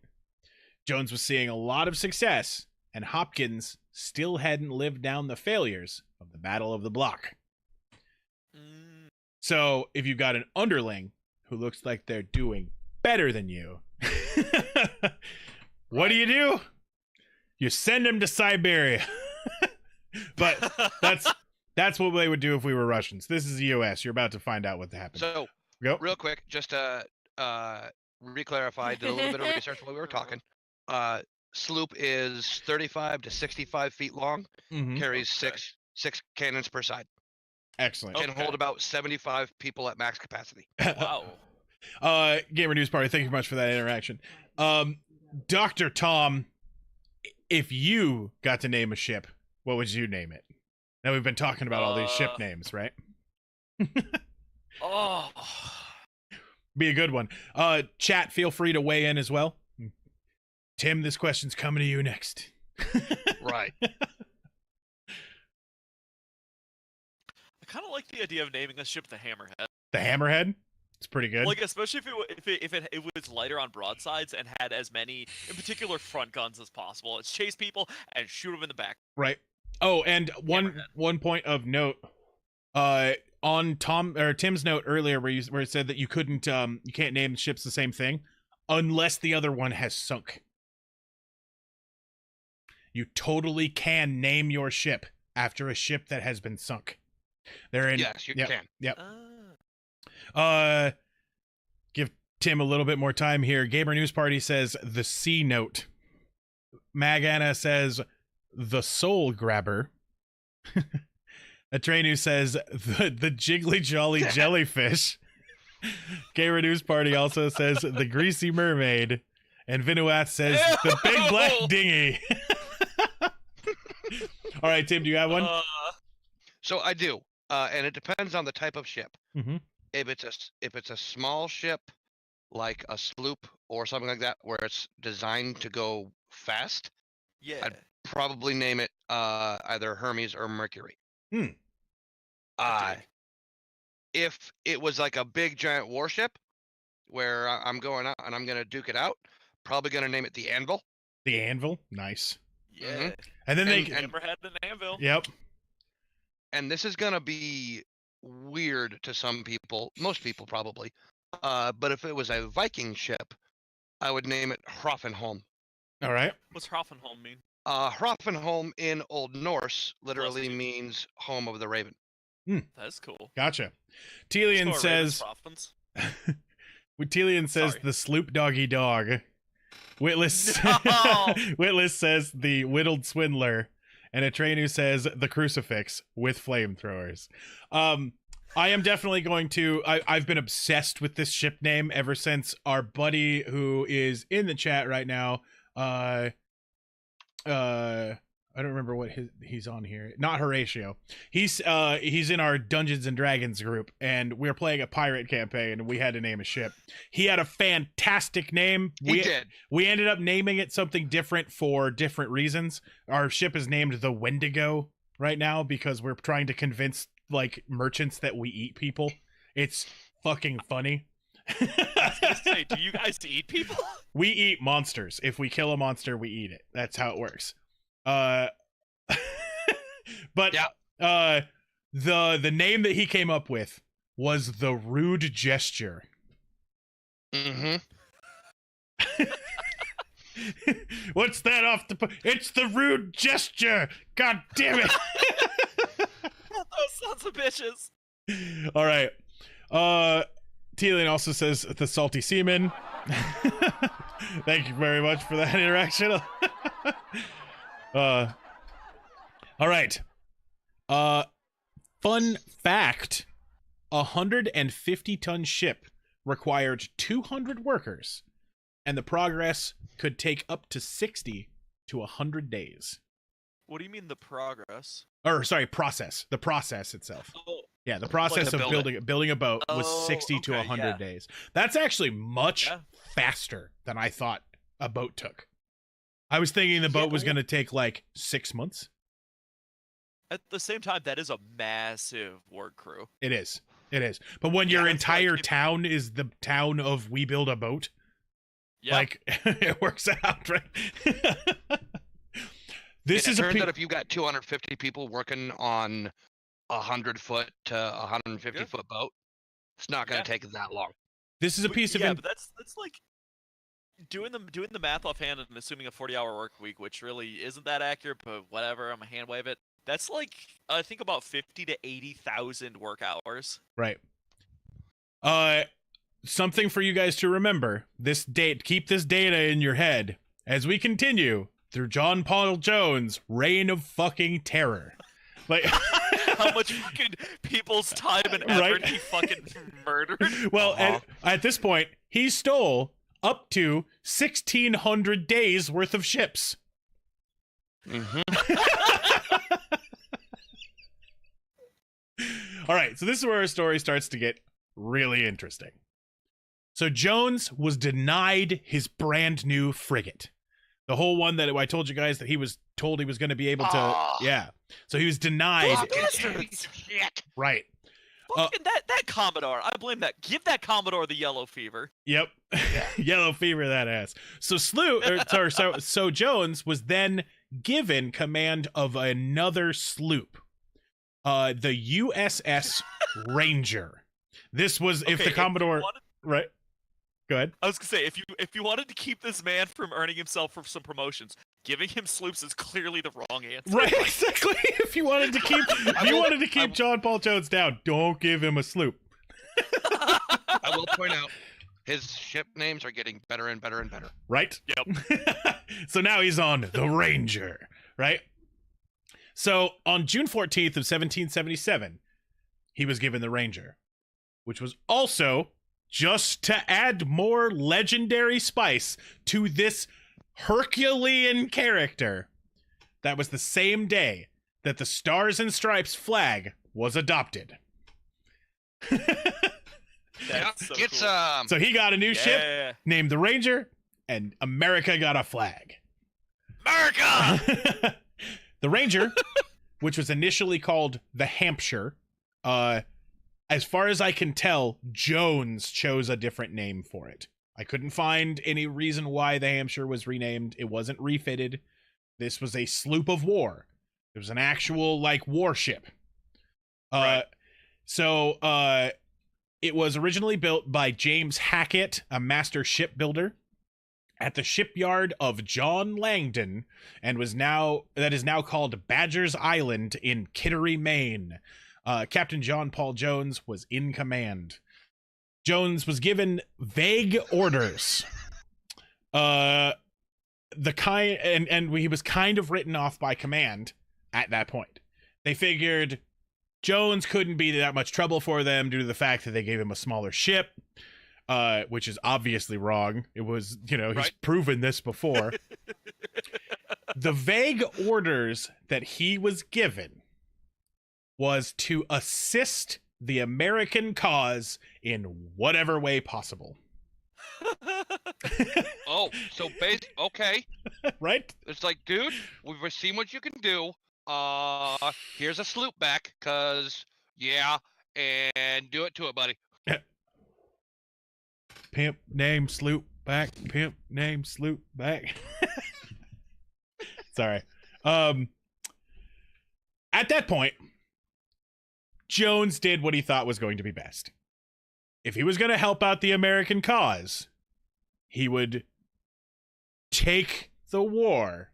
Jones was seeing a lot of success, and Hopkins still hadn't lived down the failures of the Battle of the Block. Mm, So if you've got an underling who looks like they're doing better than you, what do? You send him to Siberia. But that's what they would do if we were Russians. This is the U.S. You're about to find out what happened. So, Go. real quick, just to re-clarify, did a little bit of research while we were talking. Sloop is 35 to 65 feet long, Mhm. carries Okay. six cannons per side, Excellent. can hold about 75 people at max capacity. wow. Gamer News Party, thank you much for that interaction. Dr. Tom, if you got to name a ship, what would you name it? Now we've been talking about all these ship names, right? Oh. Be a good one. Chat, feel free to weigh in as well. Tim, this question's coming to you next. Right. I kind of like the idea of naming a ship the Hammerhead. The Hammerhead? It's pretty good. Like, especially if it was lighter on broadsides and had as many, in particular, front guns as possible. It's chase people and shoot them in the back. Right. Oh, and Hammerhead. one point of note, on Tim's note earlier, where it said that you can't name ships the same thing unless the other one has sunk. You totally can name your ship after a ship that has been sunk. They're in. Yes, you yep, can. Yep. Ah. Give Tim a little bit more time here. Gamer News Party says the C note. Mag Anna says the soul grabber. Atrenu says the jiggly jolly jellyfish. Gamer News Party also says the greasy mermaid. And Vinuat says the big black dinghy. All right, Tim, do you have one? So I do, and it depends on the type of ship. Mm-hmm. If it's a small ship, like a sloop or something like that, where it's designed to go fast, Yeah. I'd probably name it either Hermes or Mercury. Okay. If it was like a big giant warship, where I'm going out and I'm gonna duke it out, probably gonna name it the Anvil. The Anvil, nice. Yeah. And then And- they, and- Hammerhead and Anvil. yep. and this is gonna be weird to some people, most people probably. But if it was a Viking ship, I would name it Hrafnholm. All right. What's Hoffenholm mean? Hrafnholm in Old Norse literally Plus two. means home of the raven. That's cool. Gotcha. Let's Telian go says. Ravens, Telian says Sorry. the sloop doggy dog. Witless. No! Witless says the whittled swindler, and Atrenu says the crucifix with flamethrowers. I am definitely going to. I've been obsessed with this ship name ever since our buddy who is in the chat right now. I don't remember what he's on here. Not Horatio. He's in our Dungeons and Dragons group, and we're playing a pirate campaign, and we had to name a ship. He had a fantastic name. He did. We ended up naming it something different for different reasons. Our ship is named the Wendigo right now because we're trying to convince like merchants that we eat people. It's fucking funny. I was gonna say, do you guys eat people? We eat monsters. If we kill a monster, we eat it. That's how it works. But Yeah. the name that he came up with was the Rude Gesture. Mm-hmm. What's that off the? It's the Rude Gesture. God damn it! Those sons of bitches. All right. Telian also says the Salty Seaman. Thank you very much for that interaction. All right. Fun fact: 150-ton ship required 200 workers, and the progress could take up to 60 to 100 days. What do you mean the progress? Or sorry, process. The process itself. Oh, Yeah, the process to of build building a boat was Oh, 60 to okay, 100 yeah. days. That's actually much Yeah. faster than I thought a boat took. I was thinking the boat was going to take like 6 months. at the same time, that is a massive work crew. It is. It is. But when your Yeah, it's like entire if- town is the town of we build a boat, Yeah. like it works out, right? This is it a turns pe- out if you got 250 people working on a 100-foot to 150-foot boat, it's not going Yeah. to take that long. this is a piece of yeah, in- but that's like doing the math offhand and assuming a 40-hour work week, which really isn't that accurate, but whatever. I'm gonna hand wave it. That's like I think about 50 to 80,000 work hours. right. Something for you guys to remember. This date, keep this data in your head as we continue through Jeanpaul Jones' reign of fucking terror. Like How much fucking people's time and effort Right. he fucking murdered. well, at this point, he stole up to 1,600 days worth of ships. Mm-hmm. All right, so this is where our story starts to get really interesting. So Jones was denied his brand new frigate. The whole one that I told you guys that he was told he was going to be able to. Oh. Yeah. So he was denied. Bastards. Shit. Right. Fucking that Commodore. I blame that. Give that Commodore the yellow fever. Yep. Yellow fever that ass. So so Jones was then given command of another sloop. The USS Ranger. This was if Okay, the Commodore you wanted- right. Go ahead. I was gonna say if you wanted to keep this man from earning himself for some promotions, giving him sloops is clearly the wrong answer. Right, exactly. If you wanted to keep Jeanpaul Jones down, don't give him a sloop. I will point out his ship names are getting better and better and better. Right? Yep. So now he's on the Ranger, right? So on June 14th of 1777, he was given the Ranger, which was also just to add more legendary spice to this Herculean character. That was the same day that the Stars and Stripes flag was adopted. That's so Get cool. some. So he got a new ship Yeah. named the Ranger, and America got a flag. America! The Ranger, which was initially called the Hampshire, as far as I can tell, Jones chose a different name for it. I couldn't find any reason why the Hampshire was renamed. It wasn't refitted. This was a sloop of war. It was an actual, like, warship. Right. So it was originally built by James Hackett, a master shipbuilder, at the shipyard of John Langdon, and is now called Badger's Island in Kittery, Maine. Captain Jeanpaul Jones was in command. Jones was given vague orders. He was kind of written off by command at that point. They figured Jones couldn't be that much trouble for them due to the fact that they gave him a smaller ship, which is obviously wrong. It was, he's proven this before. The vague orders that he was given was to assist the American cause in whatever way possible. Oh, so okay. Right? It's like, dude, we've seen what you can do. Here's a sloop back, cause and do it to it, buddy. Pimp name sloop back. Pimp name sloop back. Sorry. At that point, Jones did what he thought was going to be best. If he was going to help out the American cause, he would take the war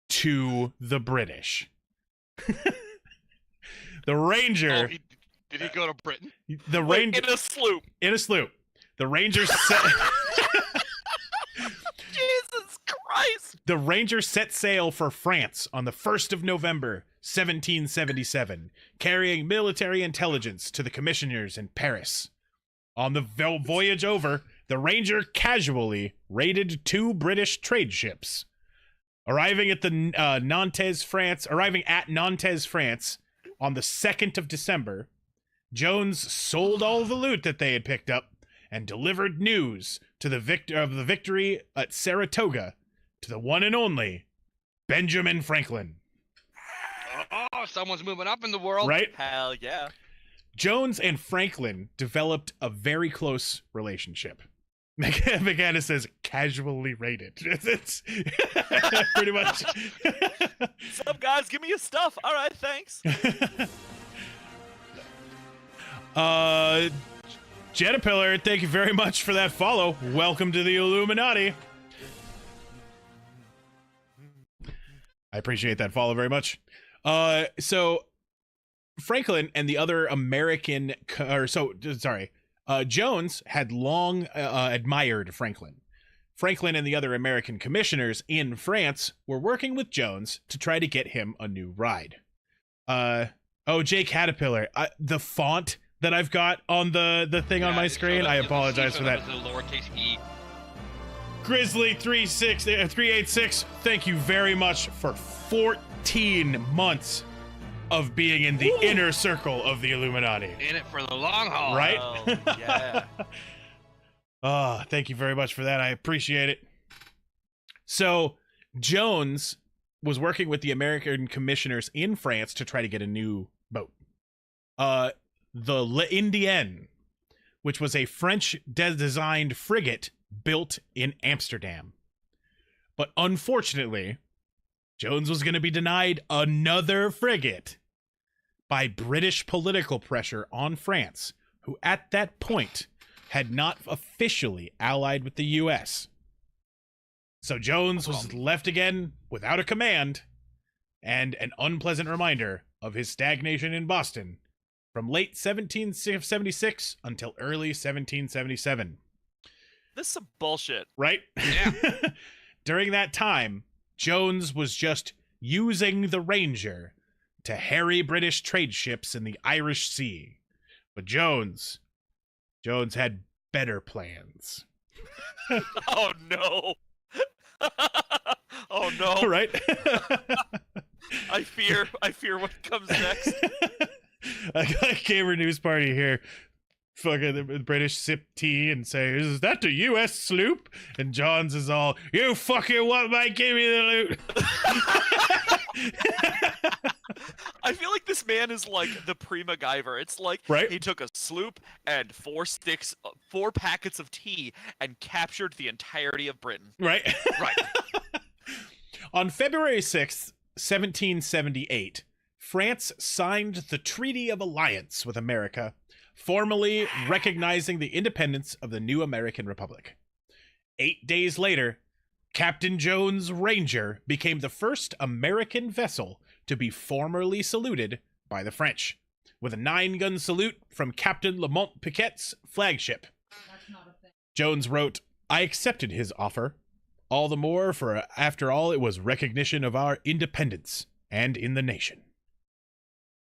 to the British. The Ranger. Oh, did he go to Britain? The Ranger in a sloop. In a sloop. The Ranger set. Jesus Christ! The Ranger set sail for France on the 1st of November, 1777, carrying military intelligence to the commissioners in Paris. On the voyage over, the Ranger casually raided 2 British trade ships. Arriving at Nantes, France on the 2nd of December, Jones sold all the loot that they had picked up and delivered news to the victory at Saratoga to the one and only Benjamin Franklin. Oh, someone's moving up in the world. Right? Hell yeah. Jones and Franklin developed a very close relationship. McAnna says casually rated. It's pretty much. What's up, guys? Give me your stuff. All right, thanks. Jeanpaul, thank you very much for that follow. Welcome to the Illuminati. I appreciate that follow very much. So Franklin and the other American, Jones had long admired Franklin. Franklin and the other American commissioners in France were working with Jones to try to get him a new ride. Jay Caterpillar, the font that I've got on the thing on my screen, I apologize for that. Lowercase e. Grizzly 386, thank you very much for 14 months of being in the inner circle of the Illuminati. In it for the long haul. Right? Oh, yeah. Thank you very much for that. I appreciate it. So, Jones was working with the American commissioners in France to try to get a new boat. The L'Indienne, which was a French-designed frigate built in Amsterdam. But unfortunately, Jones was going to be denied another frigate by British political pressure on France, who at that point had not officially allied with the US. So Jones was left again without a command and an unpleasant reminder of his stagnation in Boston from late 1776 until early 1777. This is some bullshit. Right? Yeah. During that time, Jones was just using the Ranger to harry British trade ships in the Irish Sea. But Jones had better plans. Oh no. Oh no. Right? I fear what comes next. I got a gamer news party here. Fucking the British sip tea and say, "Is that the U.S. sloop?" And Johns is all, "You fucking what, mate? Give me the loot." I feel like this man is like the pre-MacGyver. It's like Right? he took a sloop and 4 packets of tea and captured the entirety of Britain. Right? Right. On February 6th, 1778, France signed the Treaty of Alliance with America, formally recognizing the independence of the new American Republic. 8 days later, Captain Jones' Ranger became the first American vessel to be formally saluted by the French, with a 9-gun salute from Captain Lamont Piquet's flagship. Jones wrote, "I accepted his offer, all the more for, after all, it was recognition of our independence and in the nation."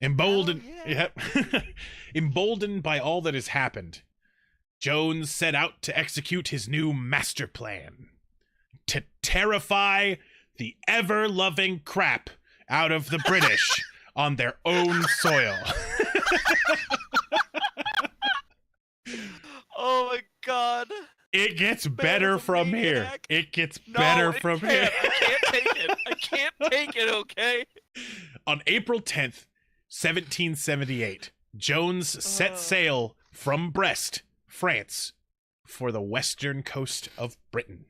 Emboldened, emboldened by all that has happened, Jones set out to execute his new master plan, to terrify the ever-loving crap out of the British on their own soil. Oh my god. It gets better from here. Maniac. It gets No, better it from can't. here. I can't take it. I can't take it, okay? On April 10th, 1778, Jones set sail from Brest, France, for the western coast of Britain.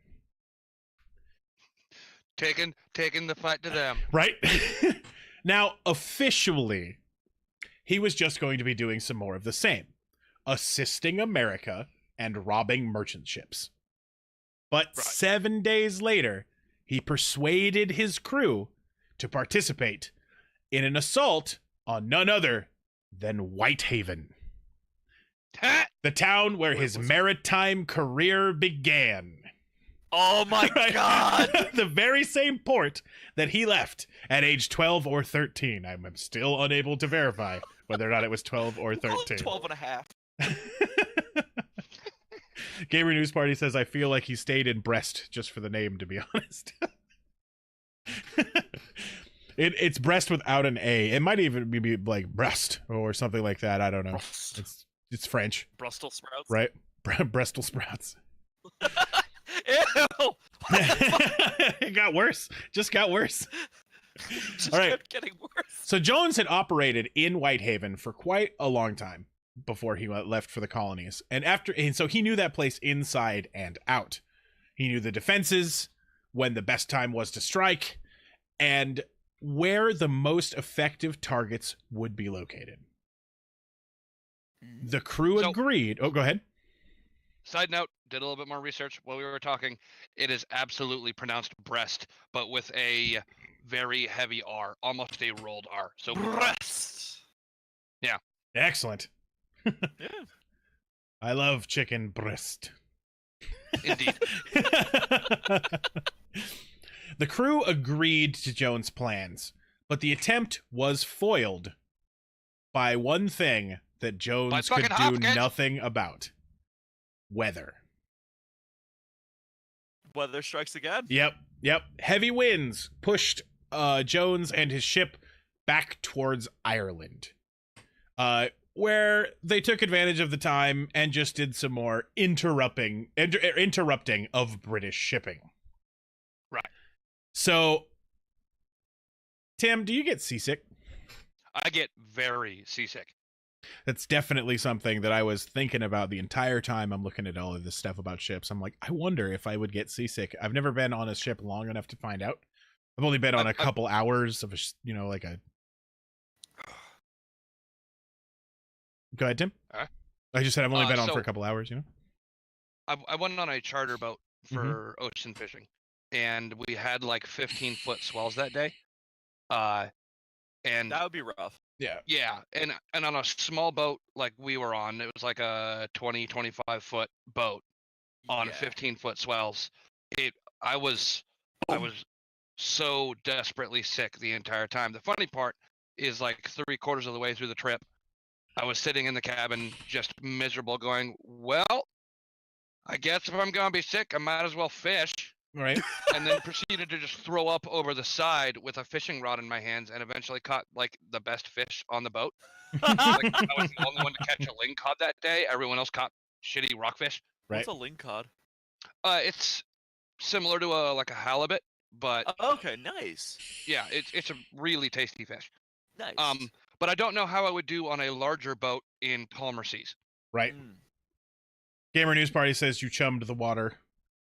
Taking the fight to them. Right? Now, officially, he was just going to be doing some more of the same, assisting America and robbing merchant ships. But 7 days later, he persuaded his crew to participate in an assault on none other than Whitehaven, the town where his maritime career began. Oh my god. The very same port that he left at age 12 or 13. I'm still unable to verify whether or not it was 12 or 13. 12 and a half. Gamer News Party says, I feel like he stayed in Brest just for the name, to be honest. It's Brest without an A. It might even be like Brest or something like that. I don't know. It's French. Brussels sprouts. Right? Brestol sprouts. Ew! It got worse. Just got worse. Just All right. kept getting worse. So Jones had operated in Whitehaven for quite a long time before he left for the colonies. And so he knew that place inside and out. He knew the defenses, when the best time was to strike, and where the most effective targets would be located. The crew agreed. Oh, go ahead. Side note, did a little bit more research while we were talking. It is absolutely pronounced breast, but with a very heavy R, almost a rolled R. So Breast. Yeah. Excellent. Yeah. I love chicken breast. Indeed. The crew agreed to Jones' plans, but the attempt was foiled by one thing that Jones could do nothing about. Weather. Weather strikes again. Yep. Heavy winds pushed Jones and his ship back towards Ireland, where they took advantage of the time and just did some more interrupting of British shipping. Right. So, Tim, do you get seasick? I get very seasick. That's definitely something that I was thinking about the entire time I'm looking at all of this stuff about ships. I'm like, I wonder if I would get seasick. I've never been on a ship long enough to find out. I've only been on a couple hours of like a... Go ahead, Tim. I just said I've only been on for a couple hours, I went on a charter boat for ocean fishing, and we had like 15-foot swells that day. And that would be rough. Yeah, and on a small boat like we were on, it was like a 25-foot boat on 15-foot swells. I was so desperately sick the entire time. The funny part is, like 3/4 of the way through the trip, I was sitting in the cabin just miserable, going, well, I guess if I'm gonna be sick, I might as well fish. Right. And then proceeded to just throw up over the side with a fishing rod in my hands, and eventually caught like the best fish on the boat. Like, I was the only one to catch a lingcod that day. Everyone else caught shitty rockfish. Right. What's a lingcod? It's similar to a halibut, but okay, nice. yeah, it's a really tasty fish. Nice. But I don't know how I would do on a larger boat in calmer seas. Right. Gamer News Party says you chummed the water.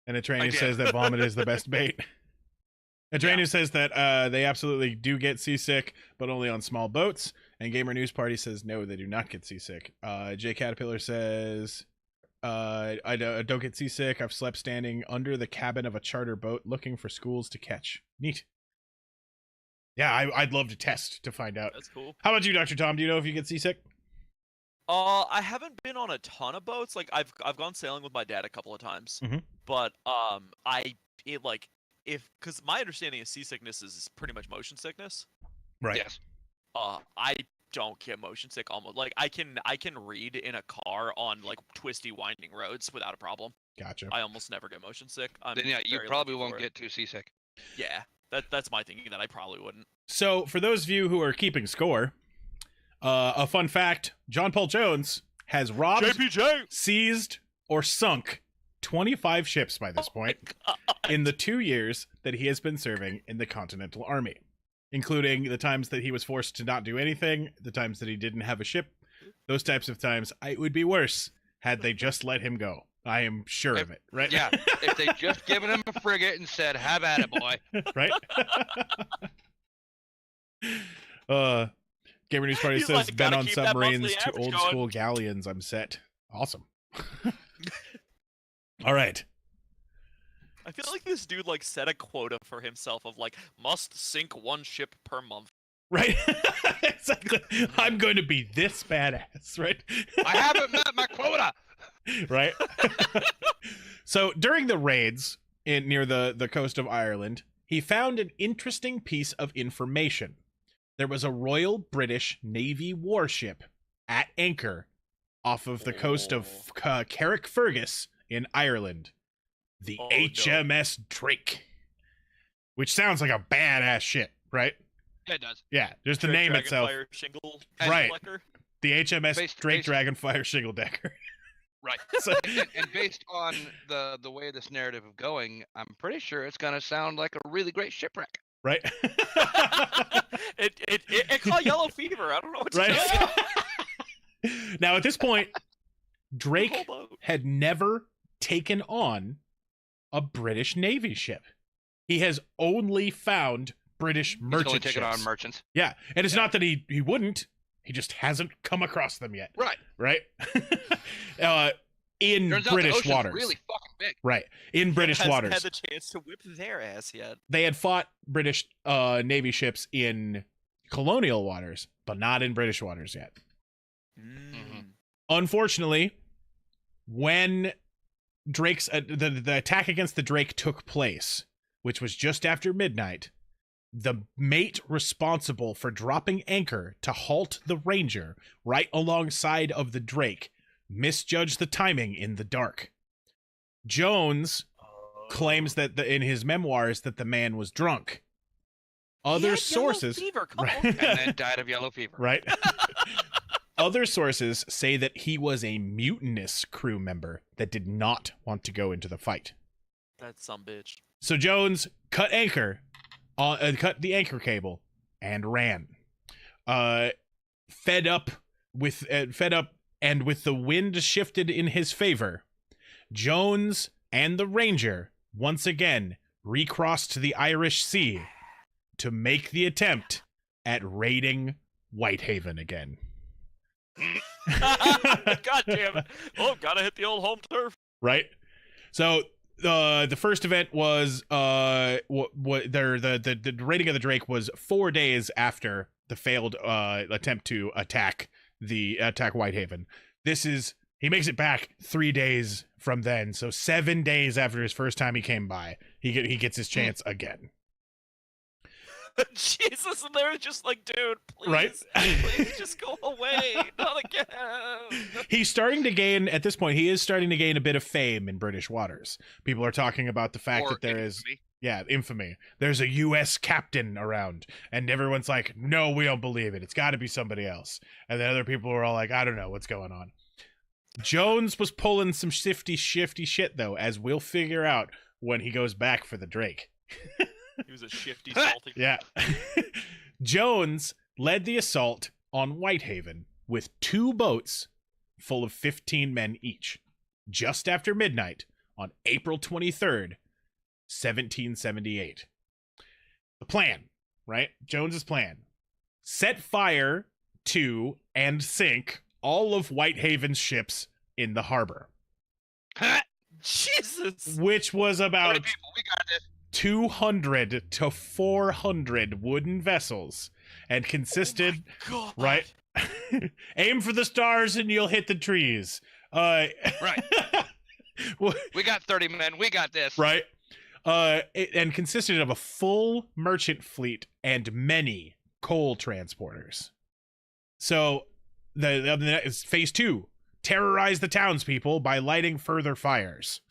And a tranny says that vomit is the best bait. Adrenu says that they absolutely do get seasick, but only on small boats. And Gamer News Party says no, they do not get seasick. J Caterpillar says, I don't get seasick. I've slept standing under the cabin of a charter boat looking for schools to catch. Neat. Yeah, I'd love to test to find out. That's cool. How about you, Dr. Tom? Do you know if you get seasick? I haven't been on a ton of boats. Like I've gone sailing with my dad a couple of times, Mhm. but because my understanding of seasickness is pretty much motion sickness. Right. Yes. I don't get motion sick almost. Like I can read in a car on like twisty winding roads without a problem. Gotcha. I almost never get motion sick. Then yeah, you very probably lucky won't for it. get too seasick. Yeah, that's my thinking that I probably wouldn't. So, for those of you who are keeping score, a fun fact: Jeanpaul Jones has robbed, JPJ seized, or sunk 25 ships by this Oh my point God. in the 2 years that he has been serving in the Continental Army, including the times that he was forced to not do anything, the times that he didn't have a ship, those types of times. It would be worse had they just let him go. I am sure of it, right? Yeah, if they just given him a frigate and said, "Have at it, boy." Right? Gamer News Party He's says, like, been "Gotta on keep that submarines monthly to average old going." school galleons. I'm set. Awesome. All right. I feel like this dude like set a quota for himself of like must sink one ship per month. Right. Exactly. I'm going to be this badass, right? I haven't met my quota. Right. So during the raids near the coast of Ireland, he found an interesting piece of information. There was a Royal British Navy warship at anchor off of the coast of Carrickfergus in Ireland. The Oh, no. HMS Drake. Which sounds like a badass ship, right? Yeah, it does. Yeah, just the name itself. Dragonfire Shingle Right. Flecker. The HMS Based- Drake based- Dragonfire Shingle Decker. Right. So, And based on the way this narrative is going, I'm pretty sure it's gonna sound like a really great shipwreck. right? It caught yellow fever. I don't know what to Right. tell you. Now, at this point, Drake Whole boat. had never taken on a British Navy ship. He has only found British He's only merchant taking ships. on merchants. Yeah, and it's Yeah. not that he wouldn't. He just hasn't come across them yet. Right. Right? In Turns out the British ocean's waters. really fucking big. Right. In British Hasn't waters. had the chance to whip their ass yet. They had fought British Navy ships in colonial waters, but not in British waters yet. Mm. Unfortunately, when Drake's the attack against the Drake took place, which was just after midnight, the mate responsible for dropping anchor to halt the Ranger right alongside of the Drake misjudged the timing in the dark. Jones claims that in his memoirs that the man was drunk. He Other had yellow sources, fever, come right? on. And then died of yellow fever. right? Other sources say that he was a mutinous crew member that did not want to go into the fight. That's some bitch. So Jones cut cut the anchor cable and ran. Fed up and with the wind shifted in his favor, Jones and the Ranger once again recrossed the Irish Sea to make the attempt at raiding Whitehaven again. God damn it. Oh, gotta hit the old home turf. Right? So the first event was the raiding of the Drake was 4 days after the failed attempt to attack Whitehaven. He makes it back 3 days from then, so 7 days after his first time he came by, he gets his chance again. Jesus, and they're just like, dude, please, Right? please just go away. Not again. He's starting to gain, at this point, he is starting to gain a bit of fame in British waters. People are talking about the fact Or that there is, infamy. infamy. There's a U.S. captain around, and everyone's like, no, we don't believe it. It's got to be somebody else. And then other people are all like, I don't know what's going on. Jones was pulling some shifty shit, though, as we'll figure out when he goes back for the Drake. He was a shifty, salty. Yeah. Jones led the assault on Whitehaven with 2 boats full of 15 men each, just after midnight on April 23rd, 1778. plan, right? Jones's plan. Set fire to and sink all of Whitehaven's ships in the harbor. Jesus. Which was about people, we got this. 200 to 400 wooden vessels and consisted, God. right? Aim for the stars and you'll hit the trees. Right. We got 30 men. We got this. Right. And consisted of a full merchant fleet and many coal transporters. So the phase 2, terrorize the townspeople by lighting further fires.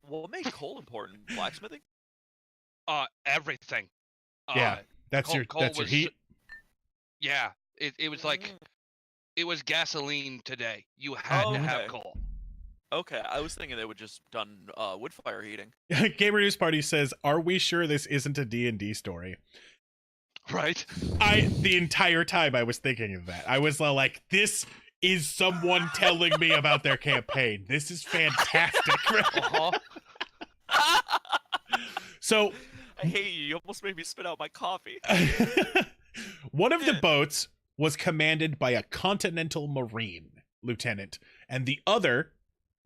What made coal important? Blacksmithing? Everything. Yeah, that's your heat. Yeah, it was like it was gasoline today. You had to have coal. Okay, I was thinking they would just done wood fire heating. Gamer News Party says, "Are we sure this isn't a D&D story?" Right. The entire time I was thinking of that. I was like, "This is someone telling me about their campaign. This is fantastic." So, I hate you. You almost made me spit out my coffee. one of the boats was commanded by a Continental Marine lieutenant, and the other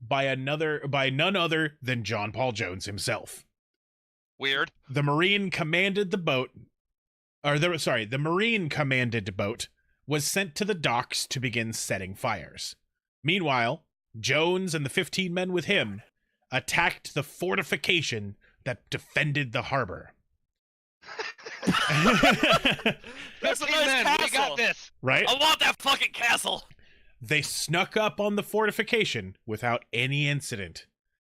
by none other than Jeanpaul Jones himself. Weird. The Marine commanded the boat, the Marine commanded boat was sent to the docks to begin setting fires. Meanwhile, Jones and the 15 men with him attacked the fortification that defended the harbor. That's a 15 nice men. castle. We got this. Right? I want that fucking castle. They snuck up on the fortification without any incident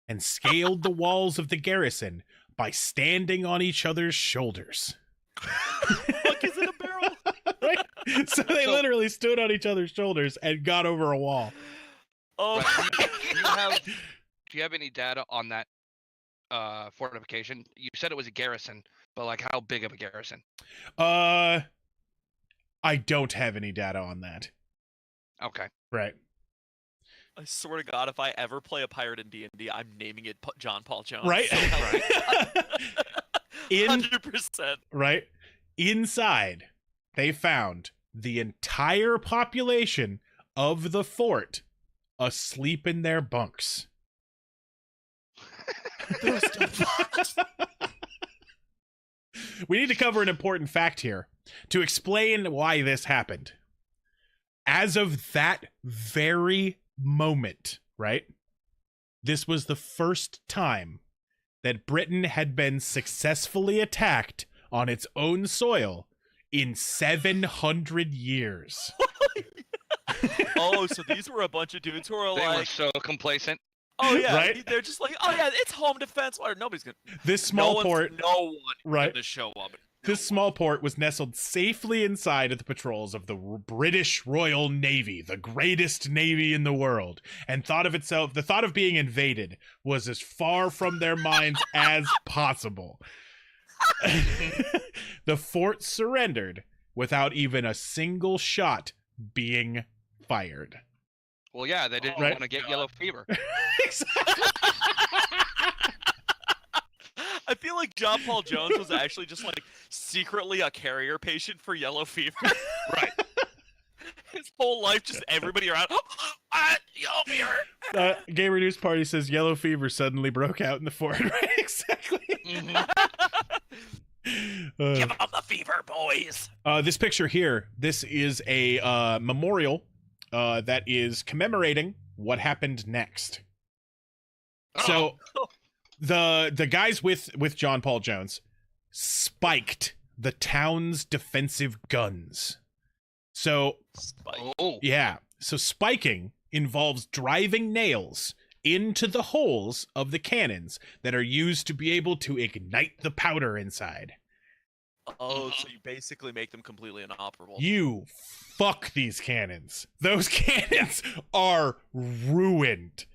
and scaled the walls of the garrison by standing on each other's shoulders. Fuck is in a barrel? Right? So they literally stood on each other's shoulders and got over a wall. Oh Right. my Do you have any data on that fortification? You said it was a garrison, but like how big of a garrison? I don't have any data on that. Okay. Right. I swear to God, if I ever play a pirate in D&D, I'm naming it Jeanpaul Jones. Right. So help me. 100%. Right. Inside, they found the entire population of the fort asleep in their bunks. We need to cover an important fact here to explain why this happened. As of that very moment, right? This was the first time that Britain had been successfully attacked on its own soil in 700 years. Oh, so these were a bunch of dudes who were They like, were so complacent. oh yeah, Right? they're just like, oh yeah, it's home defense. Or nobody's gonna. This small port, No one right? gonna show up. This small port was nestled safely inside of the patrols of the British Royal Navy, the greatest navy in the world, and the thought of being invaded was as far from their minds as possible. The fort surrendered without even a single shot being fired. Well, yeah, they didn't want to get yellow fever. Exactly. I feel like Jeanpaul Jones was actually just like secretly a carrier patient for yellow fever. Right. His whole life, just everybody around. Yellow fever. Gamer News Party says yellow fever suddenly broke out in the fort. Right? Exactly. Give them the fever, boys. This picture here, this is a memorial that is commemorating what happened next. So the guys with Jeanpaul Jones spiked the town's defensive guns. So yeah, so spiking involves driving nails into the holes of the cannons that are used to be able to ignite the powder inside. Oh, so you basically make them completely inoperable. You fuck these cannons. Those cannons are ruined.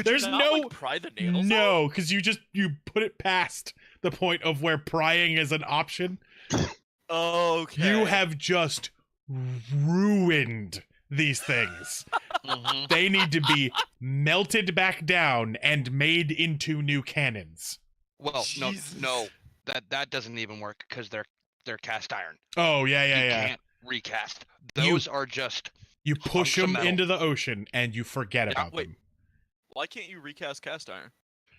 There's no pry the nails no, because you put it past the point of where prying is an option. Okay. You have just ruined these things. They need to be melted back down and made into new cannons. Well, Jesus. no. that doesn't even work because they're cast iron. Oh yeah, You yeah. can't recast. You- Those are just You push hunks of them metal. into the ocean and you forget Yeah, about wait. them. Why can't you recast cast iron?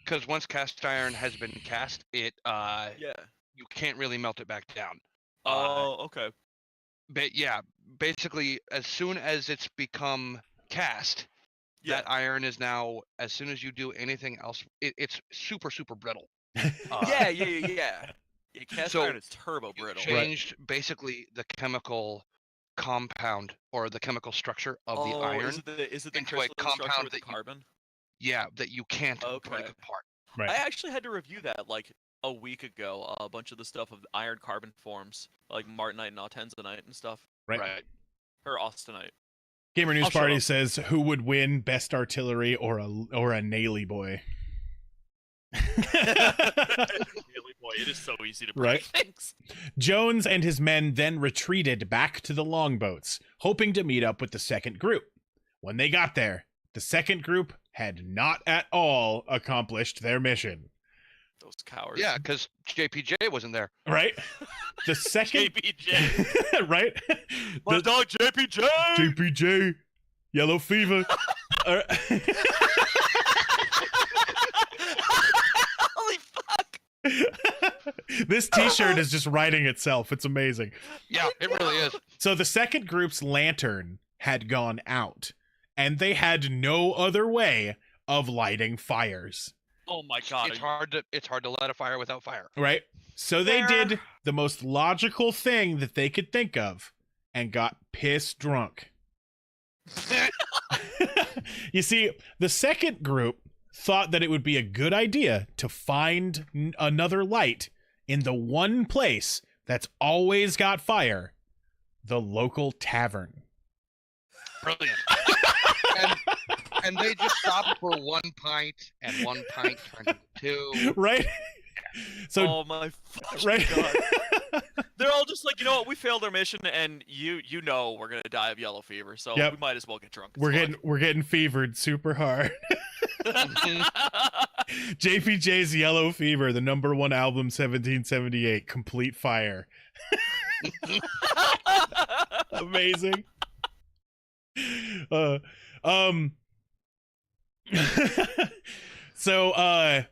because once cast iron has been cast, it Yeah. you can't really melt it back down. Oh, okay. But yeah, basically, as soon as it's become cast, Yeah. that iron is now. As soon as you do anything else, it's super brittle. Yeah. Yeah, cast So, iron is turbo You brittle. changed basically the chemical compound or the chemical structure of the iron. Is it the into a crystalline structure compound with the that you- carbon? Yeah, that you can't break Okay. apart. Right. I actually had to review that like a week ago. A bunch of the stuff of iron carbon forms, like martenite and austenite and stuff, Right. or austenite. Gamer News I'll shut Party up. says, "Who would win, best artillery or a Naily boy?" Really, boy, it is so easy to break Right. things. Jones and his men then retreated back to the longboats, hoping to meet up with the second group. When they got there, the second group had not at all accomplished their mission. Those cowards. Yeah, because JPJ wasn't there. Right? The second JPJ. right? My The- dog JPJ. JPJ, yellow fever. Uh, Holy fuck! This t-shirt is just writing itself. It's amazing. Yeah, it really is. So the second group's lantern had gone out, and they had no other way of lighting fires, Oh my god. It's hard to light a fire without fire. right? So they Fair. did the most logical thing that they could think of and got piss drunk. You see, the second group thought that it would be a good idea to find another light in the one place that's always got fire, the local tavern. Brilliant. and they just stopped for 1 pint, and 1 pint turned into 2. Right? So, Oh my fucking right? god. They're all just like, you know what? We failed our mission, and you know we're gonna die of yellow fever, so Yep. we might as well get drunk. It's we're getting fevered super hard. fine. JPJ's Yellow Fever, the #1 album, 1778, Complete Fire. Amazing. So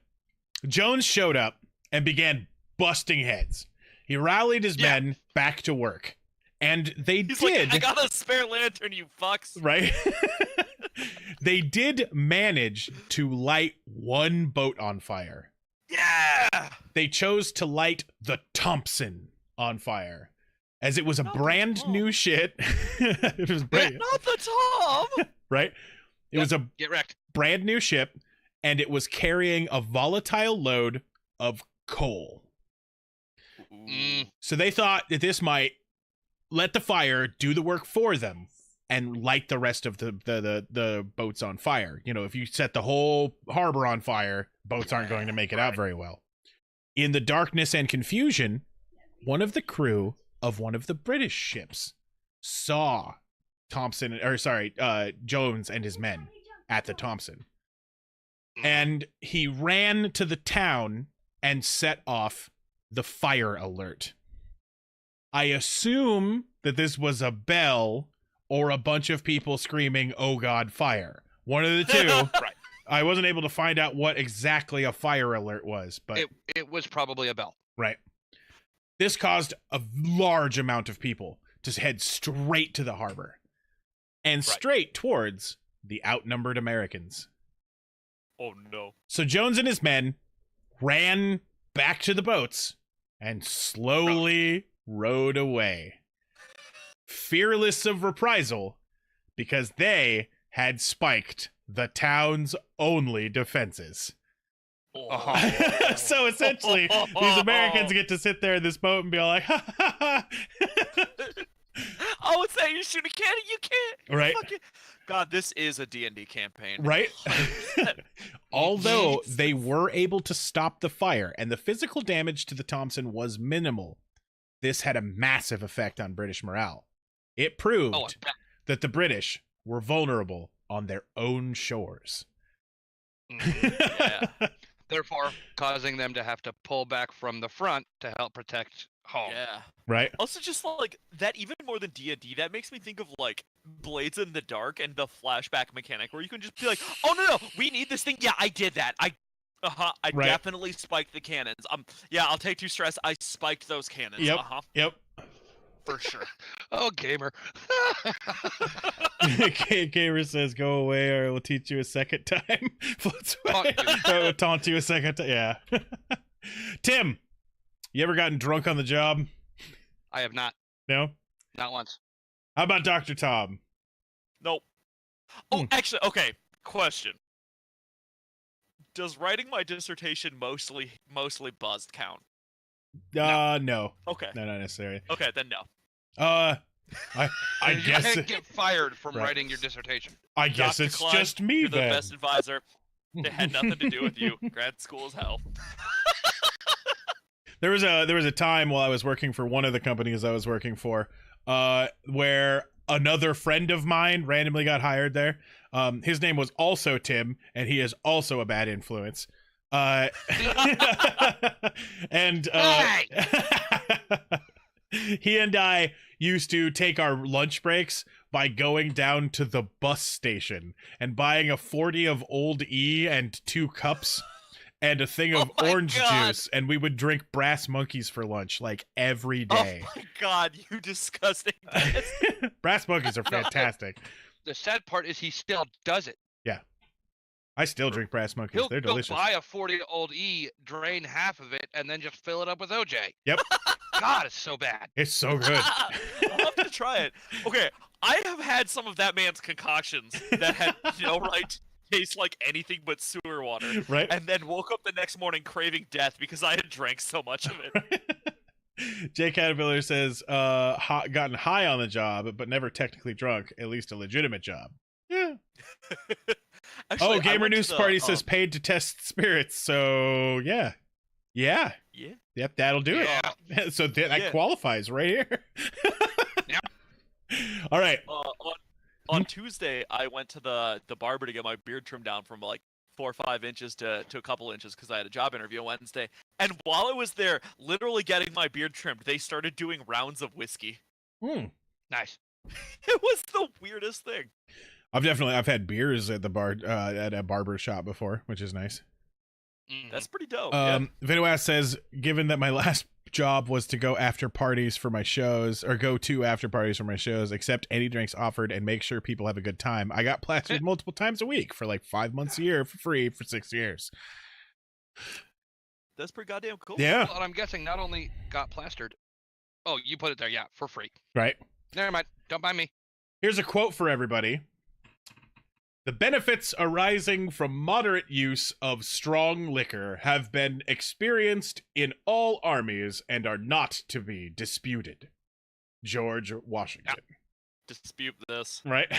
Jones showed up and began busting heads. He rallied his men back to work, and they He's did. like, I got a spare lantern, you fucks. Right? They did manage to light one boat on fire. Yeah. They chose to light the Thompson on fire, as it was a Not the brand Tom. new shit. It was brand, Not the Tom. right? It was a Get wrecked. brand new ship, and it was carrying a volatile load of coal. Mm. So they thought that this might let the fire do the work for them and light the rest of the boats on fire. You know, if you set the whole harbor on fire, boats aren't going to make it out very well. In the darkness and confusion, one of the crew of one of the British ships saw Jones and his men at the Thompson. And he ran to the town and set off the fire alert. I assume that this was a bell or a bunch of people screaming, "Oh God, fire." One of the two. Right. I wasn't able to find out what exactly a fire alert was, but It was probably a bell. right. This caused a large amount of people to head straight to the harbor and straight towards the outnumbered Americans. Oh no. So Jones and his men ran back to the boats and slowly rowed away, fearless of reprisal, because they had spiked the town's only defenses. Oh. So essentially, these Americans get to sit there in this boat and be all like, ha, ha, ha. Oh, it's that you shoot a cannon, you can't. Right. Fucking... God, this is a D&D campaign. Right? Although they were able to stop the fire and the physical damage to the Thompson was minimal, this had a massive effect on British morale. It proved Oh, I bet. that the British were vulnerable on their own shores. Yeah. therefore causing them to have to pull back from the front to help protect home. Yeah. Right. Also, just like that, even more than D&D, that makes me think of like Blades in the Dark and the flashback mechanic, where you can just be like, "Oh no, we need this thing. Yeah, I did that. I Right. definitely spiked the cannons. Yeah, I'll take 2 stress. I spiked those cannons. Yep. Yep. For sure." Oh, gamer. Gamer says, "Go away, or we'll teach you a second time." Floats away. Or we'll taunt you a second time. Yeah. Tim, you ever gotten drunk on the job? I have not. No. Not once. How about Dr. Tom? Nope. Oh, actually, okay. Question: does writing my dissertation mostly buzzed count? No. Okay. No, not necessarily. Okay, then no. I You guess can't get fired from Right. writing your dissertation. I guess Dr. it's Klein, just me You're the then. best advisor. It had nothing to do with you. Grad school is hell. There was a time while I was working for one of the companies I was working for, where another friend of mine randomly got hired there. His name was also Tim, and he is also a bad influence. And he and I used to take our lunch breaks by going down to the bus station and buying a 40 of Old E and 2 cups and a thing of Oh my orange God. juice, and we would drink Brass Monkeys for lunch like every day. Oh my god, you disgusting bastard. Brass Monkeys are fantastic. The sad part is he still does it. I still drink Brass Monkeys. He'll They're go delicious. buy a 40 Old E, drain half of it, and then just fill it up with OJ. Yep. God, it's so bad. It's so good. I'll have to try it. Okay, I have had some of that man's concoctions that had no right to taste like anything but sewer water, Right? and then woke up the next morning craving death because I had drank so much of it. Jay Caterpillar says, gotten high on the job, but never technically drunk, at least a legitimate job. Yeah. Actually, I Gamer went to News the, Party says paid to test spirits. So yeah. Yeah. Yep, that'll do it. So that Yeah. qualifies right here. Yep. All right. On Tuesday, I went to the barber to get my beard trimmed down from like 4 or 5 inches to a couple inches because I had a job interview on Wednesday. And while I was there, literally getting my beard trimmed, they started doing rounds of whiskey. Nice. It was the weirdest thing. I've had beers at the bar at a barber shop before, which is nice. Mhm. That's pretty dope. Vinoas says, given that my last job was to go after parties for my shows, or go to after parties for my shows, accept any drinks offered and make sure people have a good time, I got plastered multiple times a week for like 5 months a year for free for 6 years. That's pretty goddamn cool. Yeah. Well, I'm guessing not only got plastered. Oh, you put it there, yeah, for free. Right. Never mind. Don't mind me. Here's a quote for everybody. The benefits arising from moderate use of strong liquor have been experienced in all armies and are not to be disputed. George Washington. Dispute this. Right?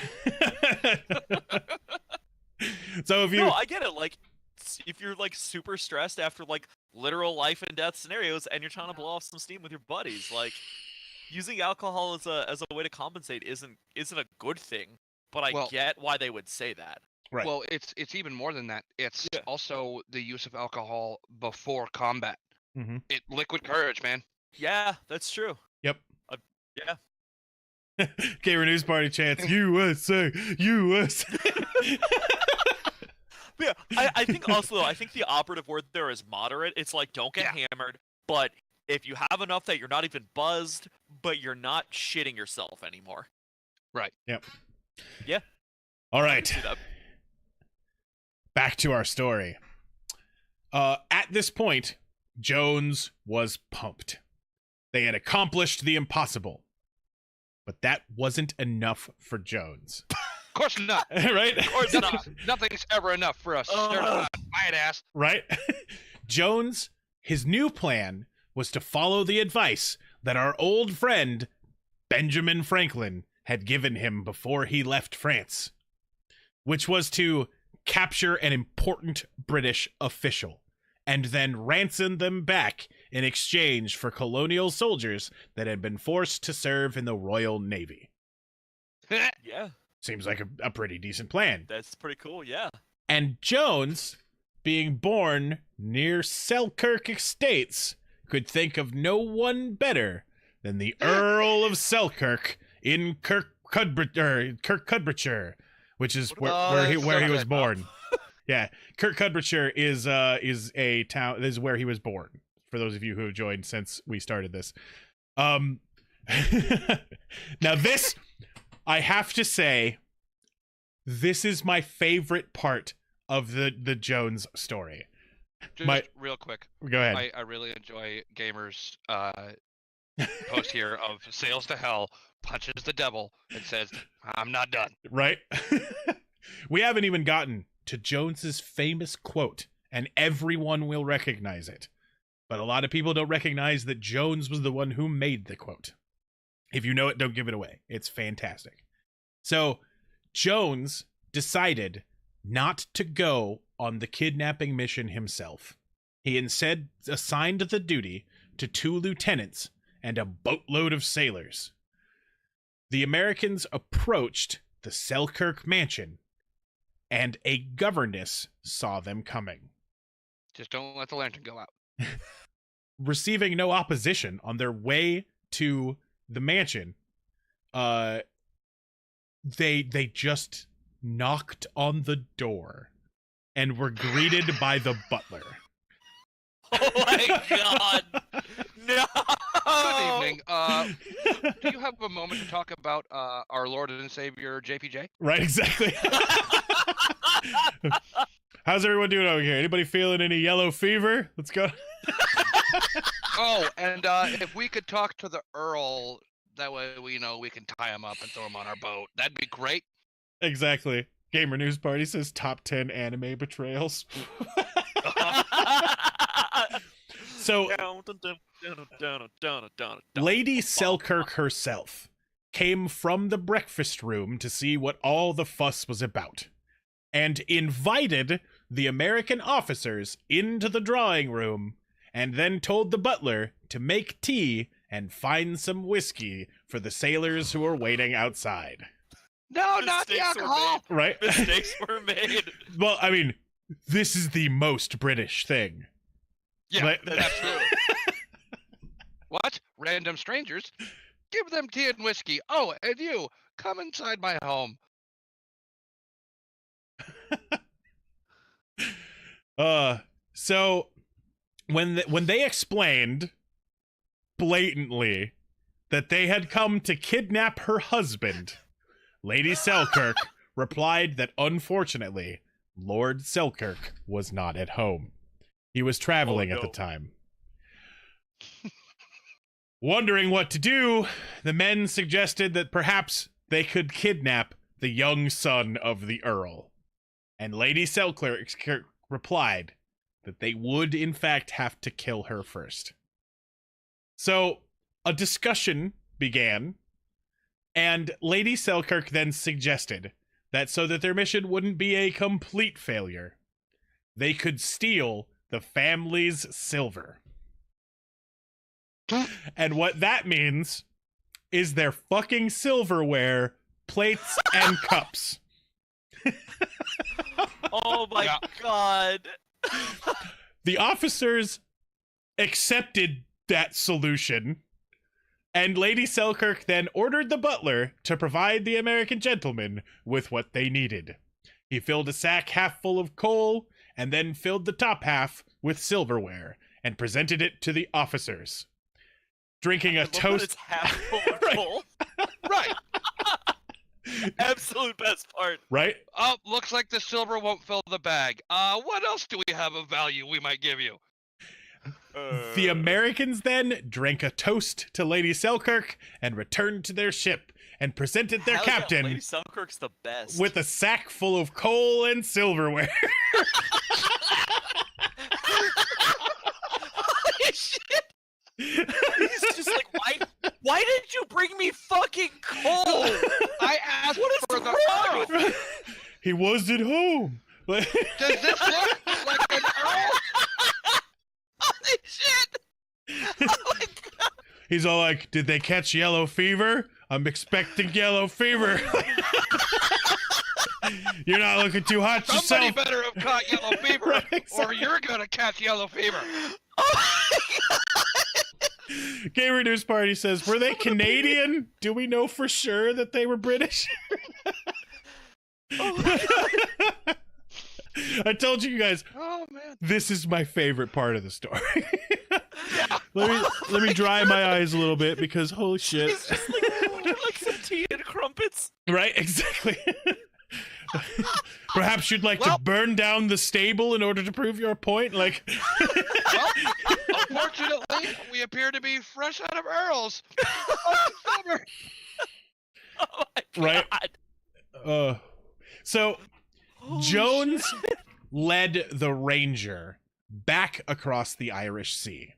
So if you... No, I get it. Like, if you're like super stressed after like literal life and death scenarios and you're trying to blow off some steam with your buddies, like using alcohol as a way to compensate isn't a good thing. But I get why they would say that. Right. Well, it's even more than that. It's also the use of alcohol before combat. Mm-hmm. Liquid courage, man. Yeah, that's true. Yep. Yeah. Gamer News Party chants, USA, USA. But yeah, I think also though, I think the operative word there is moderate. It's like don't get hammered, but if you have enough that you're not even buzzed, but you're not shitting yourself anymore. Right. Yep. Yeah. All right. See that. Back to our story. At this point, Jones was pumped. They had accomplished the impossible. But that wasn't enough for Jones. Of course not. Right? Of course not. Nothing's ever enough for us. Quiet ass. Right? Jones, his new plan was to follow the advice that our old friend, Benjamin Franklin, had given him before he left France, which was to capture an important British official and then ransom them back in exchange for colonial soldiers that had been forced to serve in the Royal Navy. Yeah, Seems like a pretty decent plan. that's pretty cool. Yeah. And Jones being born near Selkirk Estates, could think of no one better than the Earl of Selkirk in Kirkcudbrightshire, which is where he was born. Yeah, Kirkcudbrightshire is a town. This is where he was born. For those of you who have joined since we started this, now this, I have to say, this is my favorite part of the Jones story. Just real quick. Go ahead. I really enjoy Gamer's post here of sails to hell, punches the devil, and says, "I'm not done." Right? We haven't even gotten to Jones's famous quote, and everyone will recognize it. But a lot of people don't recognize that Jones was the one who made the quote. If you know it, don't give it away. It's fantastic. So, Jones decided not to go on the kidnapping mission himself. He instead assigned the duty to 2 lieutenants and a boatload of sailors. The Americans approached the Selkirk mansion, and a governess saw them coming. Just don't let the lantern go out. Receiving no opposition on their way to the mansion, they just knocked on the door and were greeted by the butler. Oh my god! No! Good evening. Do you have a moment to talk about our Lord and Savior, JPJ? Right, exactly. How's everyone doing over here? Anybody feeling any yellow fever? Let's go. Oh, and if we could talk to the Earl, that way we can tie him up and throw him on our boat. That'd be great. Exactly. Gamer News Party says top 10 anime betrayals. So, Lady Selkirk herself came from the breakfast room to see what all the fuss was about, and invited the American officers into the drawing room, and then told the butler to make tea and find some whiskey for the sailors who were waiting outside. No, not the Mistakes were alcohol! made. Right? Mistakes were made. Well, I mean, this is the most British thing. Yeah, But- absolutely. What? Random strangers? Give them tea and whiskey. Oh, and you, come inside my home. So when they explained blatantly that they had come to kidnap her husband, Lady Selkirk replied that unfortunately Lord Selkirk was not at home. He was traveling at the time. Wondering what to do, the men suggested that perhaps they could kidnap the young son of the Earl. And Lady Selkirk replied that they would in fact have to kill her first. So a discussion began, and Lady Selkirk then suggested that so that their mission wouldn't be a complete failure, they could steal the family's silver. And what that means is their fucking silverware, plates, and cups. Oh my god. The officers accepted that solution, and Lady Selkirk then ordered the butler to provide the American gentlemen with what they needed. He filled a sack half full of coal, and then filled the top half with silverware, and presented it to the officers. Drinking a toast. It's half full of Right. coal. Right. Absolute best part. Right? Oh, looks like the silver won't fill the bag. What else do we have of value we might give you? The Americans then drank a toast to Lady Selkirk and returned to their ship and presented their Hell yeah, captain Lady Selkirk's the best. with a sack full of coal and silverware. Holy shit! He's just like, why did you bring me fucking coal? I asked What is for the wrong? Earl. He wasn't home. Does this look like an Earl? Holy shit! Oh my god! He's all like, did they catch yellow fever? I'm expecting yellow fever. You're not looking too hot Somebody yourself. better have caught yellow fever, Right, or exactly. you're gonna catch yellow fever. Gamer News Party says, were they Canadian? Do we know for sure that they were British? I told you guys, Oh man. this is my favorite part of the story. let me dry my eyes a little bit because holy shit. It's just like some tea and crumpets. Right, exactly. Perhaps you'd like to burn down the stable in order to prove your point? Like, Well, unfortunately, we appear to be fresh out of Earl's. Oh, summer. Oh my Right. God. So Holy Jones shit. led the Ranger back across the Irish Sea.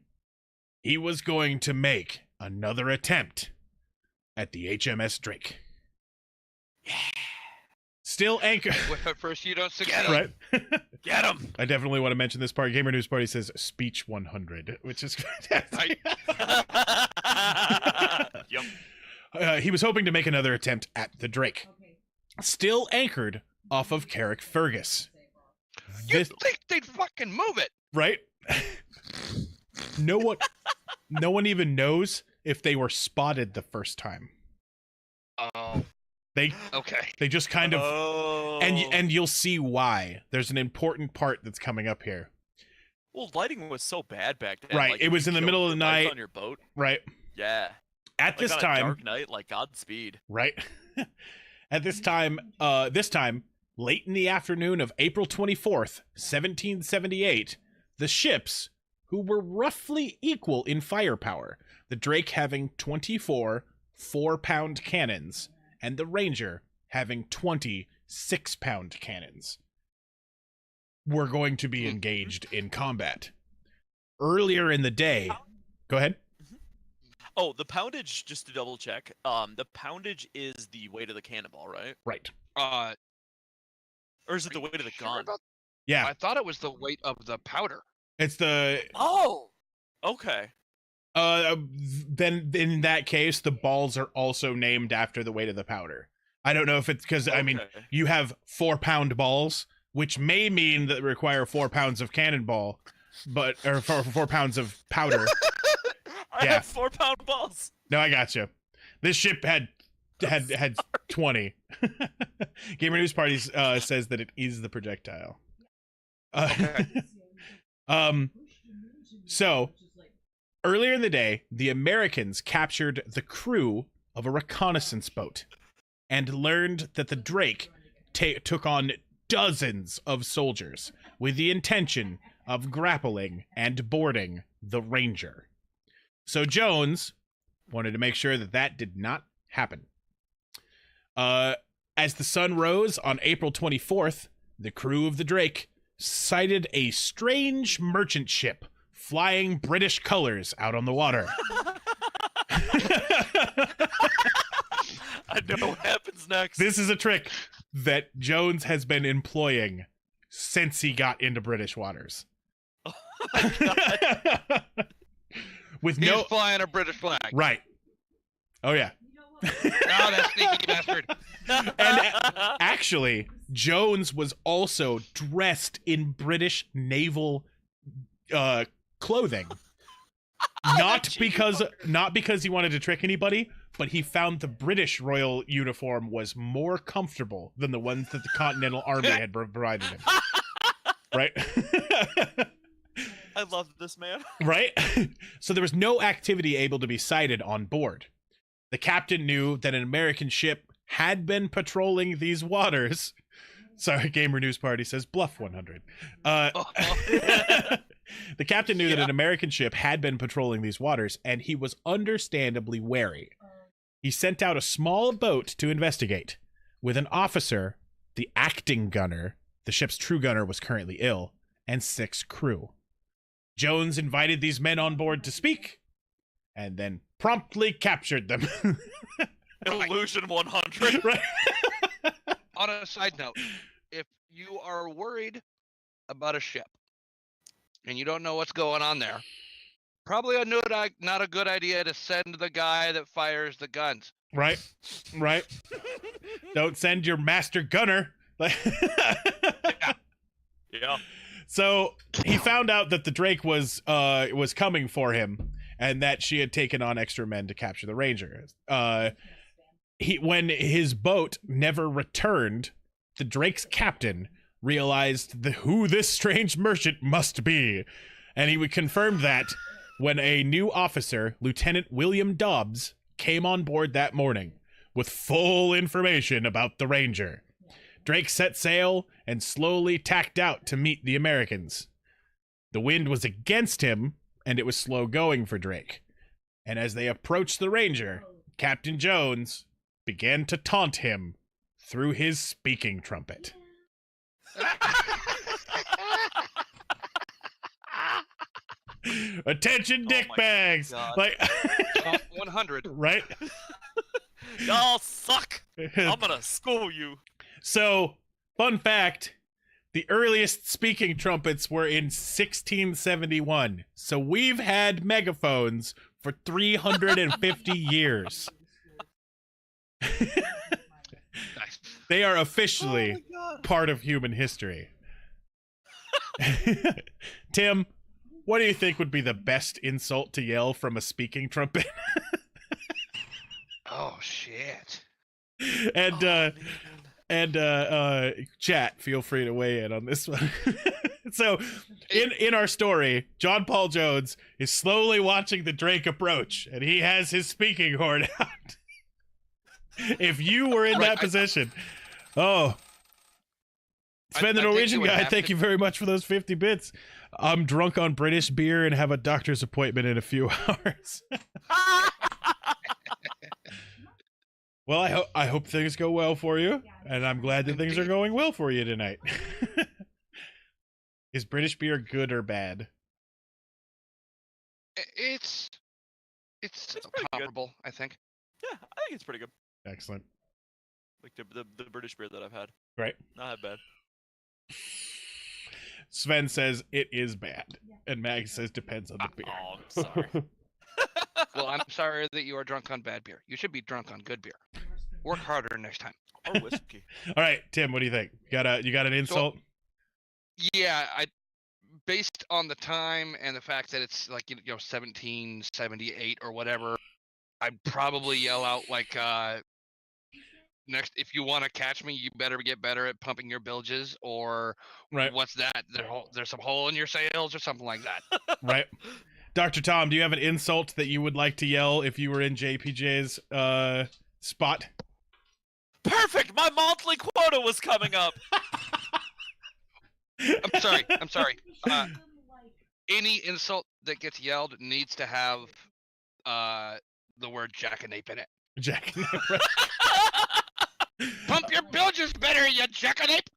He was going to make another attempt at the HMS Drake. Yeah. Still anchored. At first, you don't succeed. Right. Get him. I definitely want to mention this part. Gamer News Party says speech 100, which is fantastic. Yep. He was hoping to make another attempt at the Drake. Still anchored off of Carrickfergus. You'd think they'd fucking move it. Right? No one even knows if they were spotted the first time. Oh. They Okay. just kind of Oh. and you'll see why. There's an important part that's coming up here. Well, lighting was so bad back then. Right, Like, it if was you in the killed middle of the lights night. on your boat. Right? Yeah. At Like this on a time, dark night, like Godspeed. right? At this time, late in the afternoon of April 24th, 1778, the ships, who were roughly equal in firepower, the Drake having 24 4-pound cannons, and the Ranger having 20 6-pound cannons, were going to be engaged in combat. Earlier in the day, go ahead. Oh, the poundage, just to double check, the poundage is the weight of the cannonball, right? Right. Or is it the Are weight you of the sure gun? about- Yeah, I thought it was the weight of the powder. it's the Oh! Okay. then in that case the balls are also named after the weight of the powder. I don't know if it's because I mean Okay. you have 4-pound balls, which may mean that require 4 pounds of cannonball, but or 4 pounds of powder. I Yeah. have 4-pound balls. No, I got you. This ship had 20. Gamer News Party says that it is the projectile. So earlier in the day, the Americans captured the crew of a reconnaissance boat and learned that the Drake took on dozens of soldiers with the intention of grappling and boarding the Ranger. So Jones wanted to make sure that that did not happen. As the sun rose on April 24th, the crew of the Drake sighted a strange merchant ship flying British colors out on the water. I know what happens next. This is a trick that Jones has been employing since he got into British waters. With He's no flying a British flag. right. Oh yeah. Oh, that sneaky bastard. And actually, Jones was also dressed in British naval clothing. Not because he wanted to trick anybody, but he found the British royal uniform was more comfortable than the ones that the Continental Army had provided him. Right? I love this man. Right? So there was no activity able to be sighted on board. The captain knew that an American ship had been patrolling these waters. Sorry, Gamer News Party says bluff 100. The captain knew that an American ship had been patrolling these waters, and he was understandably wary. He sent out a small boat to investigate. With an officer, the acting gunner, the ship's true gunner was currently ill, and 6 crew. Jones invited these men on board to speak, and then promptly captured them. Illusion 100. Right? On a side note, if you are worried about a ship and you don't know what's going on there, probably not a good idea to send the guy that fires the guns. Right? Right? Don't send your master gunner. Like, Yeah. so he found out that the Drake was coming for him, and that she had taken on extra men to capture the Ranger. When his boat never returned, the Drake's captain realized who this strange merchant must be, and he would confirm that when a new officer, Lieutenant William Dobbs, came on board that morning with full information about the Ranger. Drake set sail and slowly tacked out to meet the Americans. The wind was against him, and it was slow going for Drake. And as they approached the Ranger, Captain Jones began to taunt him through his speaking trumpet. Attention, dickbags! God. Like, 100. right? Y'all suck. I'm gonna school you. So, fun fact, the earliest speaking trumpets were in 1671. So we've had megaphones for 350 years. They are officially part of human history. Tim, what do you think would be the best insult to yell from a speaking trumpet? Oh, shit. And chat, feel free to weigh in on this one. So, in our story, Jeanpaul Jones is slowly watching the Drake approach, and he has his speaking horn out. If you were in that position, Sven the Norwegian guy, thank you very much for those 50 bits. I'm drunk on British beer and have a doctor's appointment in a few hours. Well, I hope things go well for you, and I'm glad that things are going well for you tonight. Is British beer good or bad? It's comparable, I think. Yeah, I think it's pretty good. Excellent. Like the British beer that I've had. Great. Not that bad. Sven says it is bad, and Mag says depends on the beer. Oh, I'm sorry. Well, I'm sorry that you are drunk on bad beer. You should be drunk on good beer. Work harder next time. Or whiskey. All right, Tim, what do you think? You got an insult? Yeah, based on the time and the fact that it's like 1778 or whatever, I'd probably yell out like next, if you want to catch me, you better get better at pumping your bilges, or right. What's that? There's some hole in your sails or something like that. Right. Dr. Tom, do you have an insult that you would like to yell if you were in JPJ's spot? Perfect! My monthly quota was coming up! I'm sorry. Any insult that gets yelled needs to have the word jackanape in it. Jackanape. Pump your bilges better, you jackanape!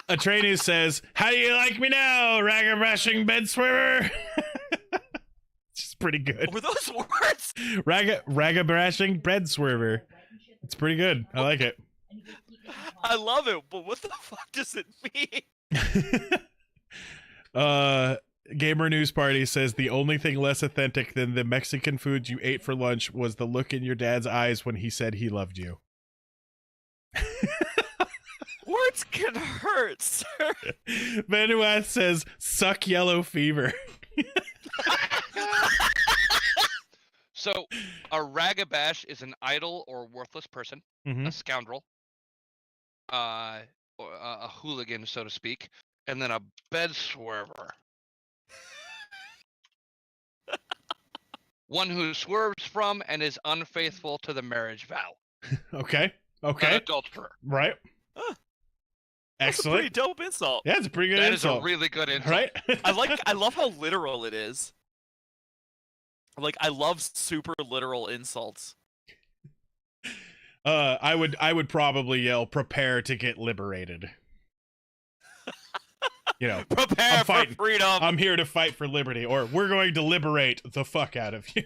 A trainee says, "How do you like me now, ragga-rashing bed swimmer?" It's pretty good. Were those words? Ragga-rashing bed swimmer. It's pretty good. I like it. I love it, but what the fuck does it mean? Gamer News Party says the only thing less authentic than the Mexican food you ate for lunch was the look in your dad's eyes when he said he loved you. Words can hurt, sir. Vanuatu says suck yellow fever. So, a ragabash is an idle or worthless person, a scoundrel, or a hooligan, so to speak, and then a bed swerver. One who swerves from and is unfaithful to the marriage vow. Okay. An adulterer. Right. That's Excellent. a pretty dope insult. Yeah, it's a pretty good That insult. is a really good insult. Right? I love how literal it is. Like, I love super literal insults. I would probably yell, "Prepare to get liberated." Prepare for freedom. I'm here to fight for liberty, or we're going to liberate the fuck out of you.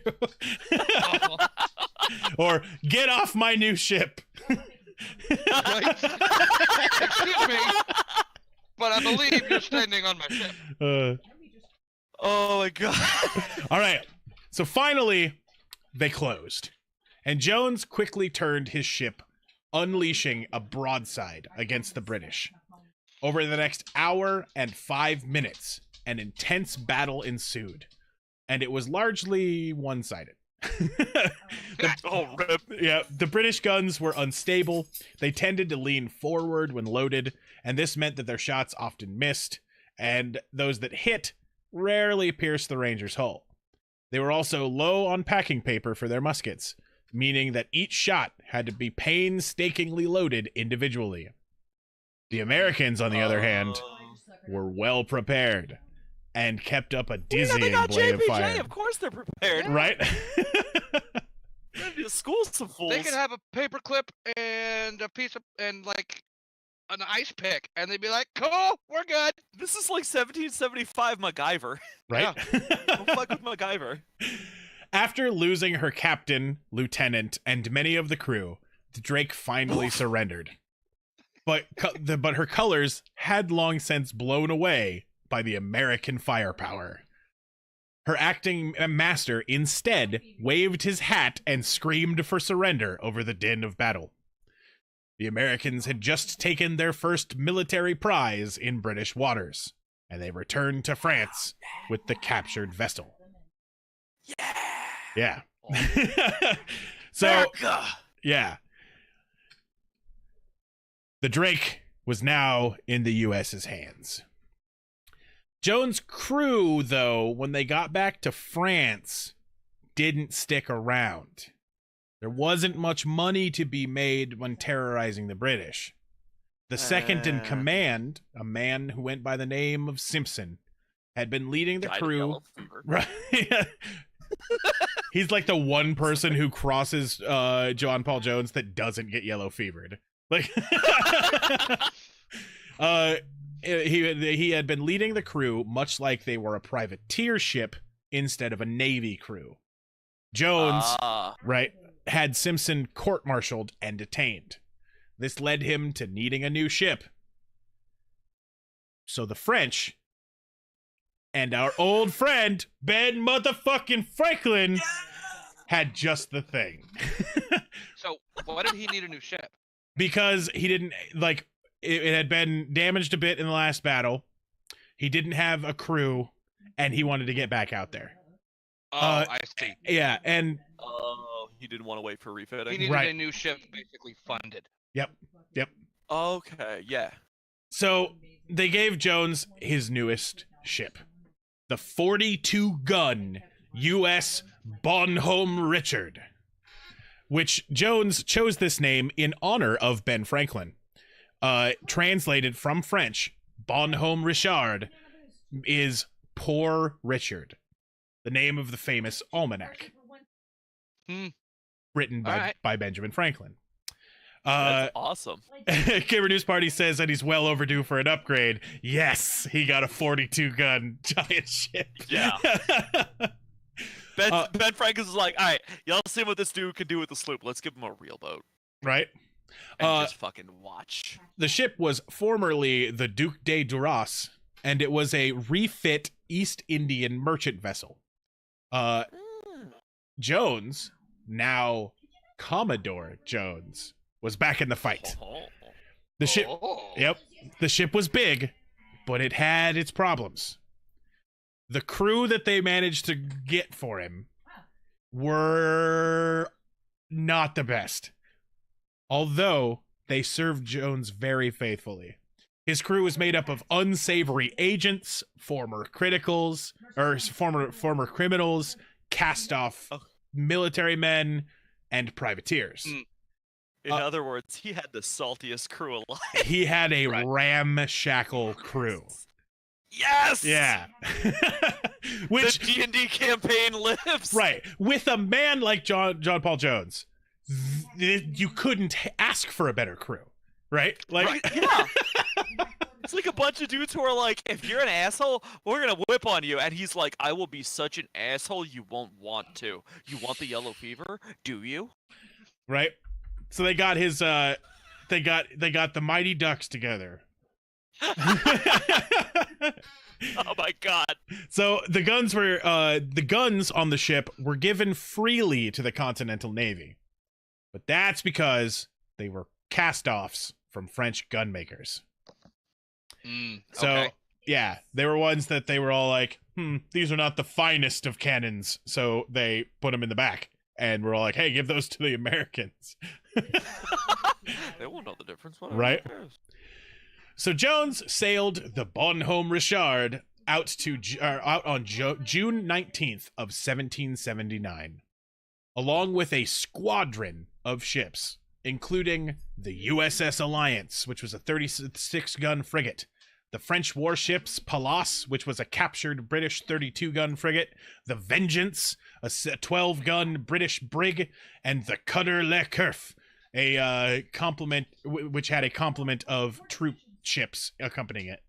Or get off my new ship. Right? Excuse me, but I believe you're standing on my ship. Oh my god. All right. So finally, they closed, and Jones quickly turned his ship unleashing a broadside against the British. Over the next hour and 5 minutes, an intense battle ensued, and it was largely one-sided. The British guns were unstable. They tended to lean forward when loaded, and this meant that their shots often missed, and those that hit rarely pierced the Rangers' hull. They were also low on packing paper for their muskets, meaning that each shot had to be painstakingly loaded individually. The Americans, on the other hand, were well prepared and kept up a dizzying blade of fire. Of course they're prepared. Right? School some fools. They could have a paperclip and a piece of and like an ice pick, and they'd be like, "Cool, we're good." This is like 1775 MacGyver. Right? Don't fuck with MacGyver. After losing her captain, lieutenant, and many of the crew, the Drake finally surrendered. But her colors had long since blown away by the American firepower. Her acting master instead waved his hat and screamed for surrender over the din of battle. The Americans had just taken their first military prize in British waters, and they returned to France with the captured vessel. Yeah. So, America! yeah. The Drake was now in the U.S.'s hands. Jones' crew, though, when they got back to France, didn't stick around. There wasn't much money to be made when terrorizing the British. The second in command, a man who went by the name of Simpson, had been leading the crew. Right. He's like the one person who crosses Jeanpaul Jones that doesn't get yellow fevered. Like, he had been leading the crew much like they were a privateer ship instead of a Navy crew. Jones, right, had Simpson court-martialed and detained. This led him to needing a new ship. So the French and our old friend, Ben motherfucking Franklin, had just the thing. So why did he need a new ship? Because he didn't, like, it had been damaged a bit in the last battle. He didn't have a crew, and he wanted to get back out there. Oh, I see. Yeah, and... Oh, he didn't want to wait for refitting. He needed a new ship basically funded. Yep. Okay, yeah. So they gave Jones his newest ship, the 42-gun U.S. Bonhomme Richard, which Jones chose this name in honor of Ben Franklin. Translated from French, Bonhomme Richard is Poor Richard, the name of the famous almanac, written by Benjamin Franklin. That's awesome. Gamer News Party says that he's well overdue for an upgrade. Yes, he got a 42-gun giant ship. Yeah. Ben Franklin is like, all right, y'all see what this dude can do with the sloop. Let's give him a real boat. Right? And just fucking watch. The ship was formerly the Duc de Duras, and it was a refit East Indian merchant vessel. Jones, now Commodore Jones, was back in the fight. The ship, the ship was big, but it had its problems. The crew that they managed to get for him were not the best, although they served Jones very faithfully. His crew was made up of unsavory agents, former criminals, cast-off military men, and privateers. In other words, he had the saltiest crew alive. He had a ramshackle crew. Yes! Yeah. Which the D&D campaign lives. Right. With a man like Jeanpaul Jones, you couldn't ask for a better crew. Right? Like, yeah. It's like a bunch of dudes who are like, if you're an asshole, we're gonna whip on you. And he's like, I will be such an asshole you won't want to. You want the yellow fever? Do you? Right? So they got his they got the Mighty Ducks together. Oh my god. So the guns on the ship were given freely to the Continental Navy. But that's because they were cast-offs from French gun makers. So, Okay. yeah, they were ones that they were all like, these are not the finest of cannons, so they put them in the back. And we're all like, hey, give those to the Americans. They won't know the difference. Whatever, Right? who cares? So Jones sailed the Bonhomme Richard out on June 19th of 1779, along with a squadron of ships, including the USS Alliance, which was a 36-gun frigate, the French warships Pallas, which was a captured British 32-gun frigate, the Vengeance, a 12-gun British brig, and the cutter Le Cerf, a complement which had a complement of troop ships accompanying it.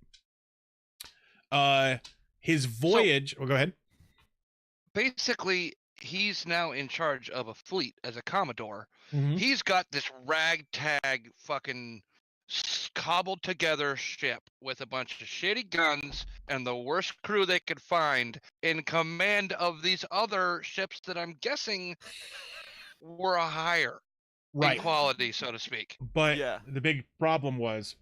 His voyage. Go ahead. Basically, he's now in charge of a fleet as a commodore. Mhm. He's got this ragtag fucking cobbled together ship with a bunch of shitty guns and the worst crew they could find in command of these other ships that I'm guessing were a higher in quality, so to speak. But Yeah. the big problem was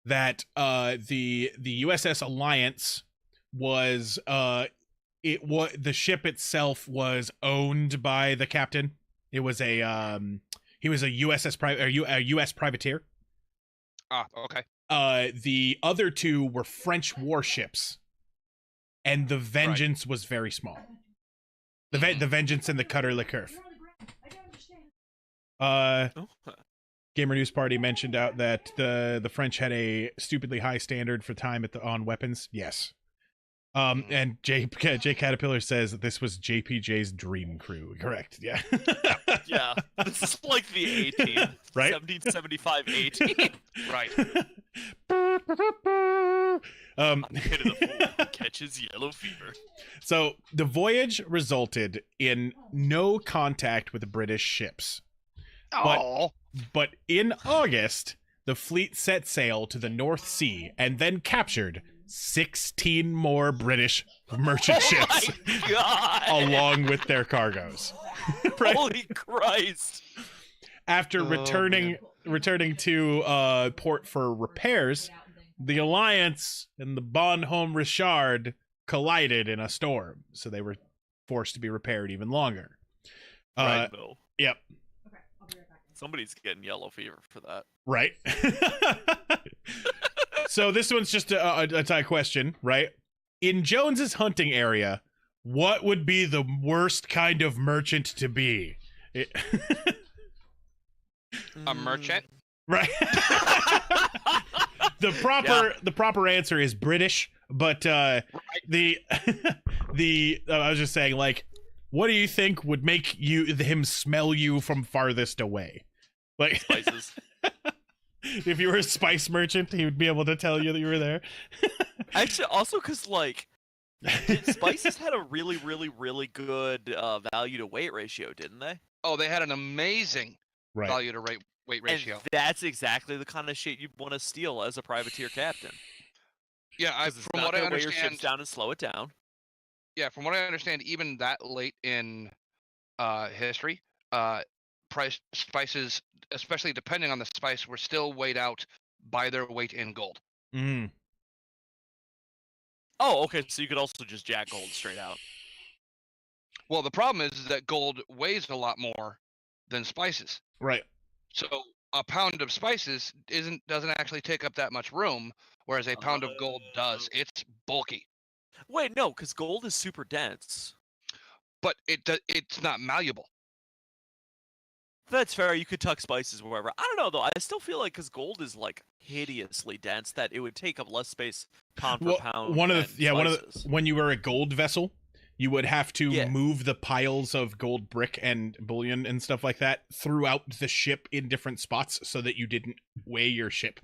that the USS Alliance was the ship itself was owned by the captain. It was he was a US privateer. Ah, okay. The other two were French warships, and the Vengeance was very small. The Vengeance and the cutter Le Cerf. Gamer News Party mentioned out that the French had a stupidly high standard for time on weapons. Yes. And Jay Caterpillar says that this was JPJ's dream crew. Correct. Yeah. Yeah, this is like the 18, Right? 1775 18. Right. I'm hitting the fool who catches yellow fever. So the voyage resulted in no contact with British ships. Oh. But in August, the fleet set sail to the North Sea and then captured 16 more British merchant ships My God! along with their cargoes. Right? Holy Christ! After returning to port for repairs, the Alliance and the Bonhomme Richard collided in a storm, so they were forced to be repaired even longer. Right, Bill. Yep. Somebody's getting yellow fever for that. Right. So this one's just a tie question, right? In Jones's hunting area, what would be the worst kind of merchant to be? A merchant? Right. The proper answer is British, but I was just saying, like, what do you think would make him smell you from farthest away? Like Spices. If you were a spice merchant, he would be able to tell you that you were there. Actually, also because, like, spices had a really, really, really good value to weight ratio, didn't they? Oh, they had an amazing Right. value to weight ratio. And that's exactly the kind of shit you want to steal as a privateer captain. Yeah, 'Cause it's from not what I gonna weigh your understand, ships down and slow it down. yeah, from what I understand, even that late in history, spices, especially depending on the spice, were still weighed out by their weight in gold. Mm. Oh, okay, so you could also just jack gold straight out. Well, the problem is that gold weighs a lot more than spices. Right. So a pound of spices doesn't actually take up that much room, whereas a pound of gold does. It's bulky, Wait, no, because gold is super dense. but it's not malleable. That's fair. You could tuck spices wherever. I don't know though. I still feel like because gold is like hideously dense that it would take up less space pound for pound. When you were a gold vessel, you would have to Yeah. move the piles of gold brick and bullion and stuff like that throughout the ship in different spots so that you didn't weigh your ship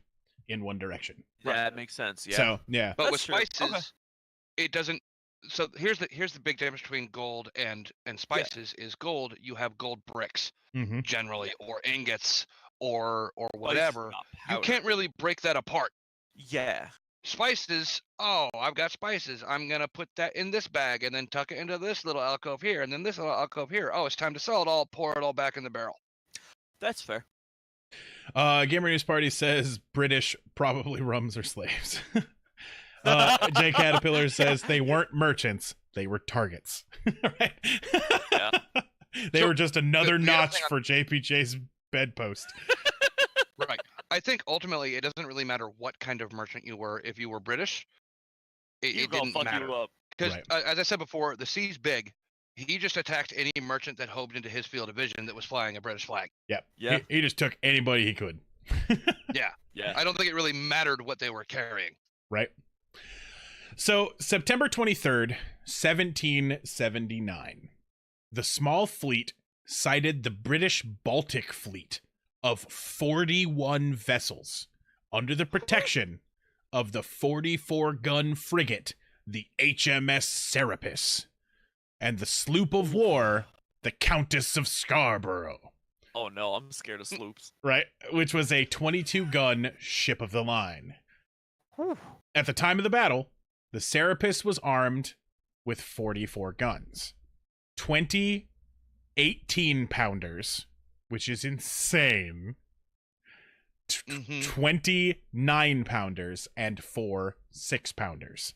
in one direction. That makes sense. Yeah. So, yeah. But That's with true. spices, it doesn't. So here's the big difference between gold and spices. Is gold, you have gold bricks Mm-hmm. generally, or ingots, or Spices, whatever. not You powder. can't really break that apart. Yeah. Spices, oh, I've got spices. I'm gonna put that in this bag and then tuck it into this little alcove here, and then this little alcove here. Oh, it's time to sell it all. Pour it all back in the barrel. That's fair. Gamer News Party says British, probably rums or slaves. J Caterpillar says they weren't merchants, they were targets. Right? Yeah. They were just another the notch for JPJ's bedpost. Right. I think ultimately it doesn't really matter what kind of merchant you were. If you were British, it gonna didn't fuck matter. you up. Because, Right. as I said before, the sea's big. He just attacked any merchant that hobed into his field of vision that was flying a British flag. Yep. Yeah. He just took anybody he could. Yeah. Yeah. I don't think it really mattered what they were carrying. Right. So, September 23rd, 1779, the small fleet sighted the British Baltic Fleet of 41 vessels under the protection of the 44-gun frigate, the HMS Serapis, and the sloop of war, the Countess of Scarborough. Oh no, I'm scared of sloops. Right, which was a 22-gun ship of the line. At the time of the battle, the Serapis was armed with 44 guns. 20 18-pounders, which is insane. 20 9-pounders and 4 6-pounders.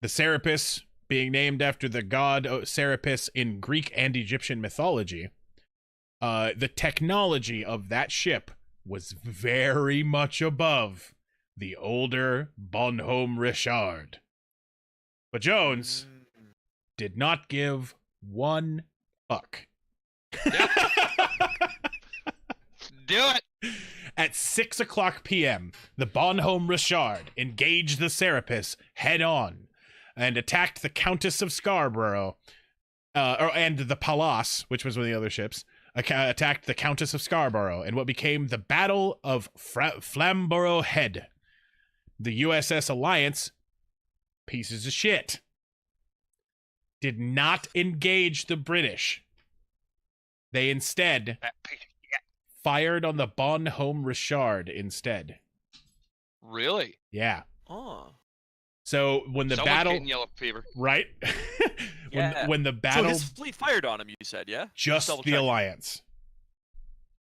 The Serapis, being named after the god Serapis in Greek and Egyptian mythology, the technology of that ship was very much above the older Bonhomme Richard. But Jones did not give one fuck. Do it! At 6:00 p.m., the Bonhomme Richard engaged the Serapis head-on and attacked the Countess of Scarborough, and the Pallas, which was one of the other ships, attacked the Countess of Scarborough in what became the Battle of Flamborough Head. The USS Alliance, pieces of shit, did not engage the British. They instead fired on the Bonhomme Richard instead. Really? Yeah. Oh. So when the Someone's battle, getting yellow fever. right? Yeah. when the battle, So his fleet fired on him, you said, yeah? just double the check. When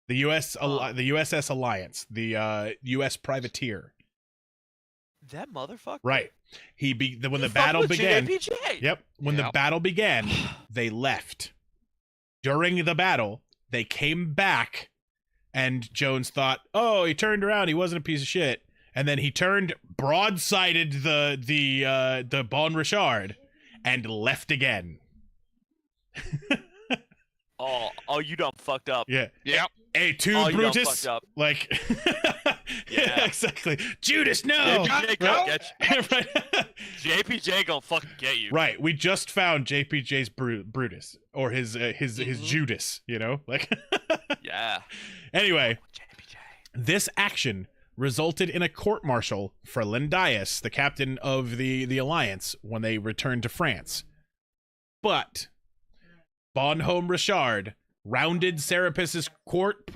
the USS Alliance, the US privateer. That motherfucker? Right. When the Fuck battle with began. JPJ. Yep. When the Yep. battle began, they left. During the battle, they came back, and Jones thought, "Oh, he turned around. He wasn't a piece of shit." And then he turned, broadsided the Bon Richard, and left again. Oh, you done fucked up. Yeah. Yep. Hey, two Oh, you done Brutus. fucked up. Like, Yeah. exactly. Judas, no. JPJ gonna get you. Right. JPJ gonna fucking get you. Right. We just found JPJ's Brutus, or his Judas. You know, like. Yeah. Anyway, JPJ. this action resulted in a court-martial for Lindias, the captain of the Alliance, when they returned to France. But Bonhomme Richard rounded Serapis's port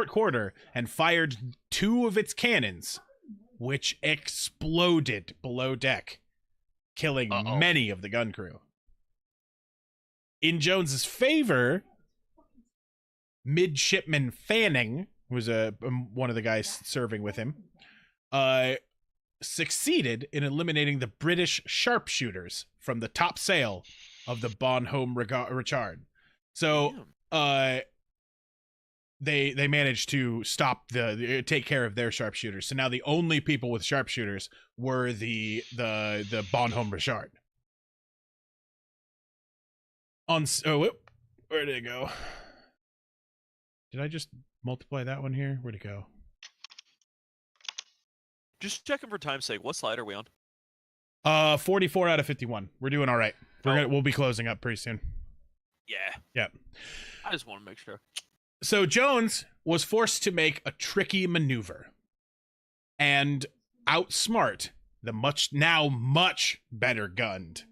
quarter and fired 2 of its cannons, which exploded below deck, killing many of the gun crew. In Jones's favor, Midshipman Fanning, who was one of the guys serving with him, succeeded in eliminating the British sharpshooters from the top sail of the Bonhomme Richard. So they managed to stop take care of their sharpshooters. So now the only people with sharpshooters were the Bonhomme Richard. Where did it go? Did I just multiply that one here? Where'd it go? Just checking for time's sake. What slide are we on? 44 out of 51. We're doing all right. We'll be closing up pretty soon. Yeah. Yep. I just want to make sure. So Jones was forced to make a tricky maneuver and outsmart the much better gunned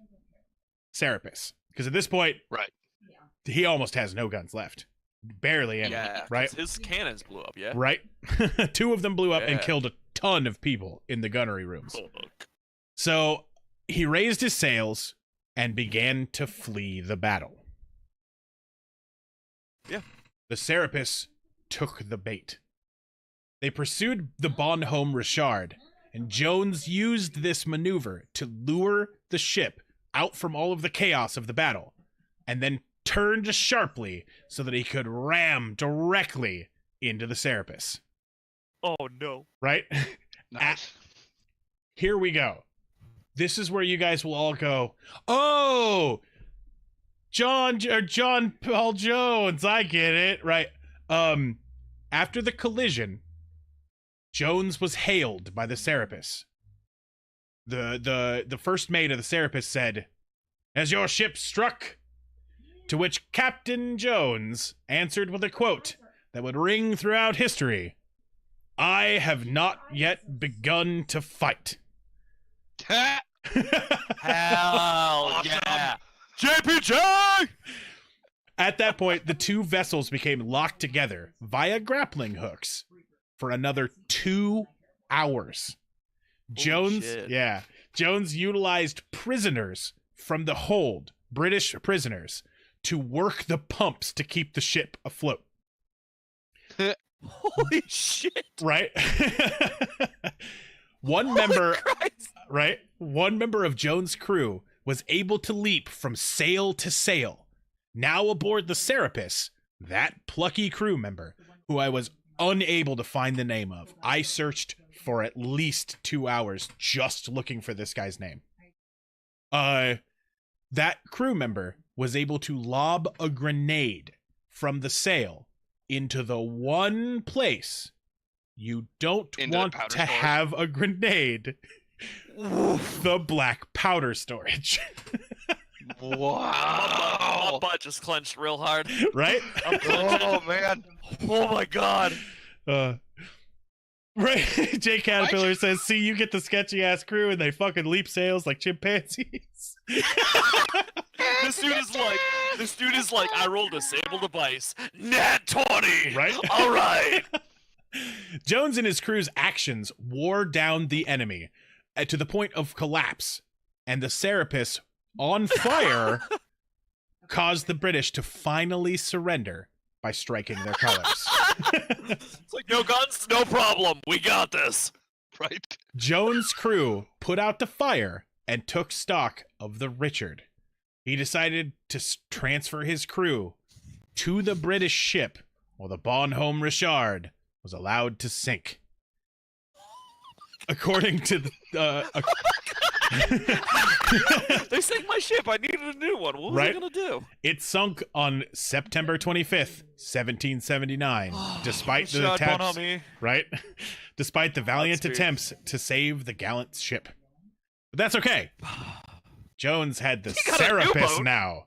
Serapis. Because at this point, Right. he almost has no guns left. Barely any. Yeah. 'cause Right? His cannons blew up, yeah? Right? 2 of them blew up and Yeah. killed a ton of people in the gunnery rooms. Fuck. So he raised his sails and began to flee the battle. Yeah. The Serapis took the bait. They pursued the Bonhomme Richard, and Jones used this maneuver to lure the ship out from all of the chaos of the battle, and then turned sharply so that he could ram directly into the Serapis. Oh no. Right? Nice. Here we this is where you guys will all go, oh, Jeanpaul Jones, I get it, right? After the collision, Jones was hailed by the Serapis. The first mate of the Serapis said, "Has your ship struck?" To which Captain Jones answered with a quote that would ring throughout history: "I have not yet begun to fight." Hell Awesome. yeah. JPJ! At that point, the two vessels became locked together via grappling hooks for another 2 hours. Jones utilized prisoners from the hold, British prisoners, to work the pumps to keep the ship afloat. Holy shit. Right? One member of Jones' crew was able to leap from sail to sail. Now aboard the Serapis, that plucky crew member, who I was unable to find the name of. I searched for at least 2 hours just looking for this guy's name. That crew member was able to lob a grenade from the sail into the one place you don't want to storage. have a grenade. The black powder storage. Wow. My butt just clenched real hard. Right? Oh man. Oh my god. Right. Jay Caterpillar says, "See, you get the sketchy ass crew and they fucking leap sails like chimpanzees." This dude is like, I rolled a disable device. Nat 20! Right? Alright! Jones and his crew's actions wore down the enemy to the point of collapse, and the Serapis, on fire, caused the British to finally surrender by striking their colors. It's like, no guns, no problem. We got this. Right. Jones' crew put out the fire and took stock of the Richard. He decided to transfer his crew to the British ship, while the Bonhomme Richard was allowed to sink. According to They sank my ship. I needed a new one. What was I gonna do? It sunk on September 25th, 1779, despite the attempts, right? Despite the valiant Godspeed. attempts to save the gallant ship. But that's okay. Jones had the got a new Serapis boat. now.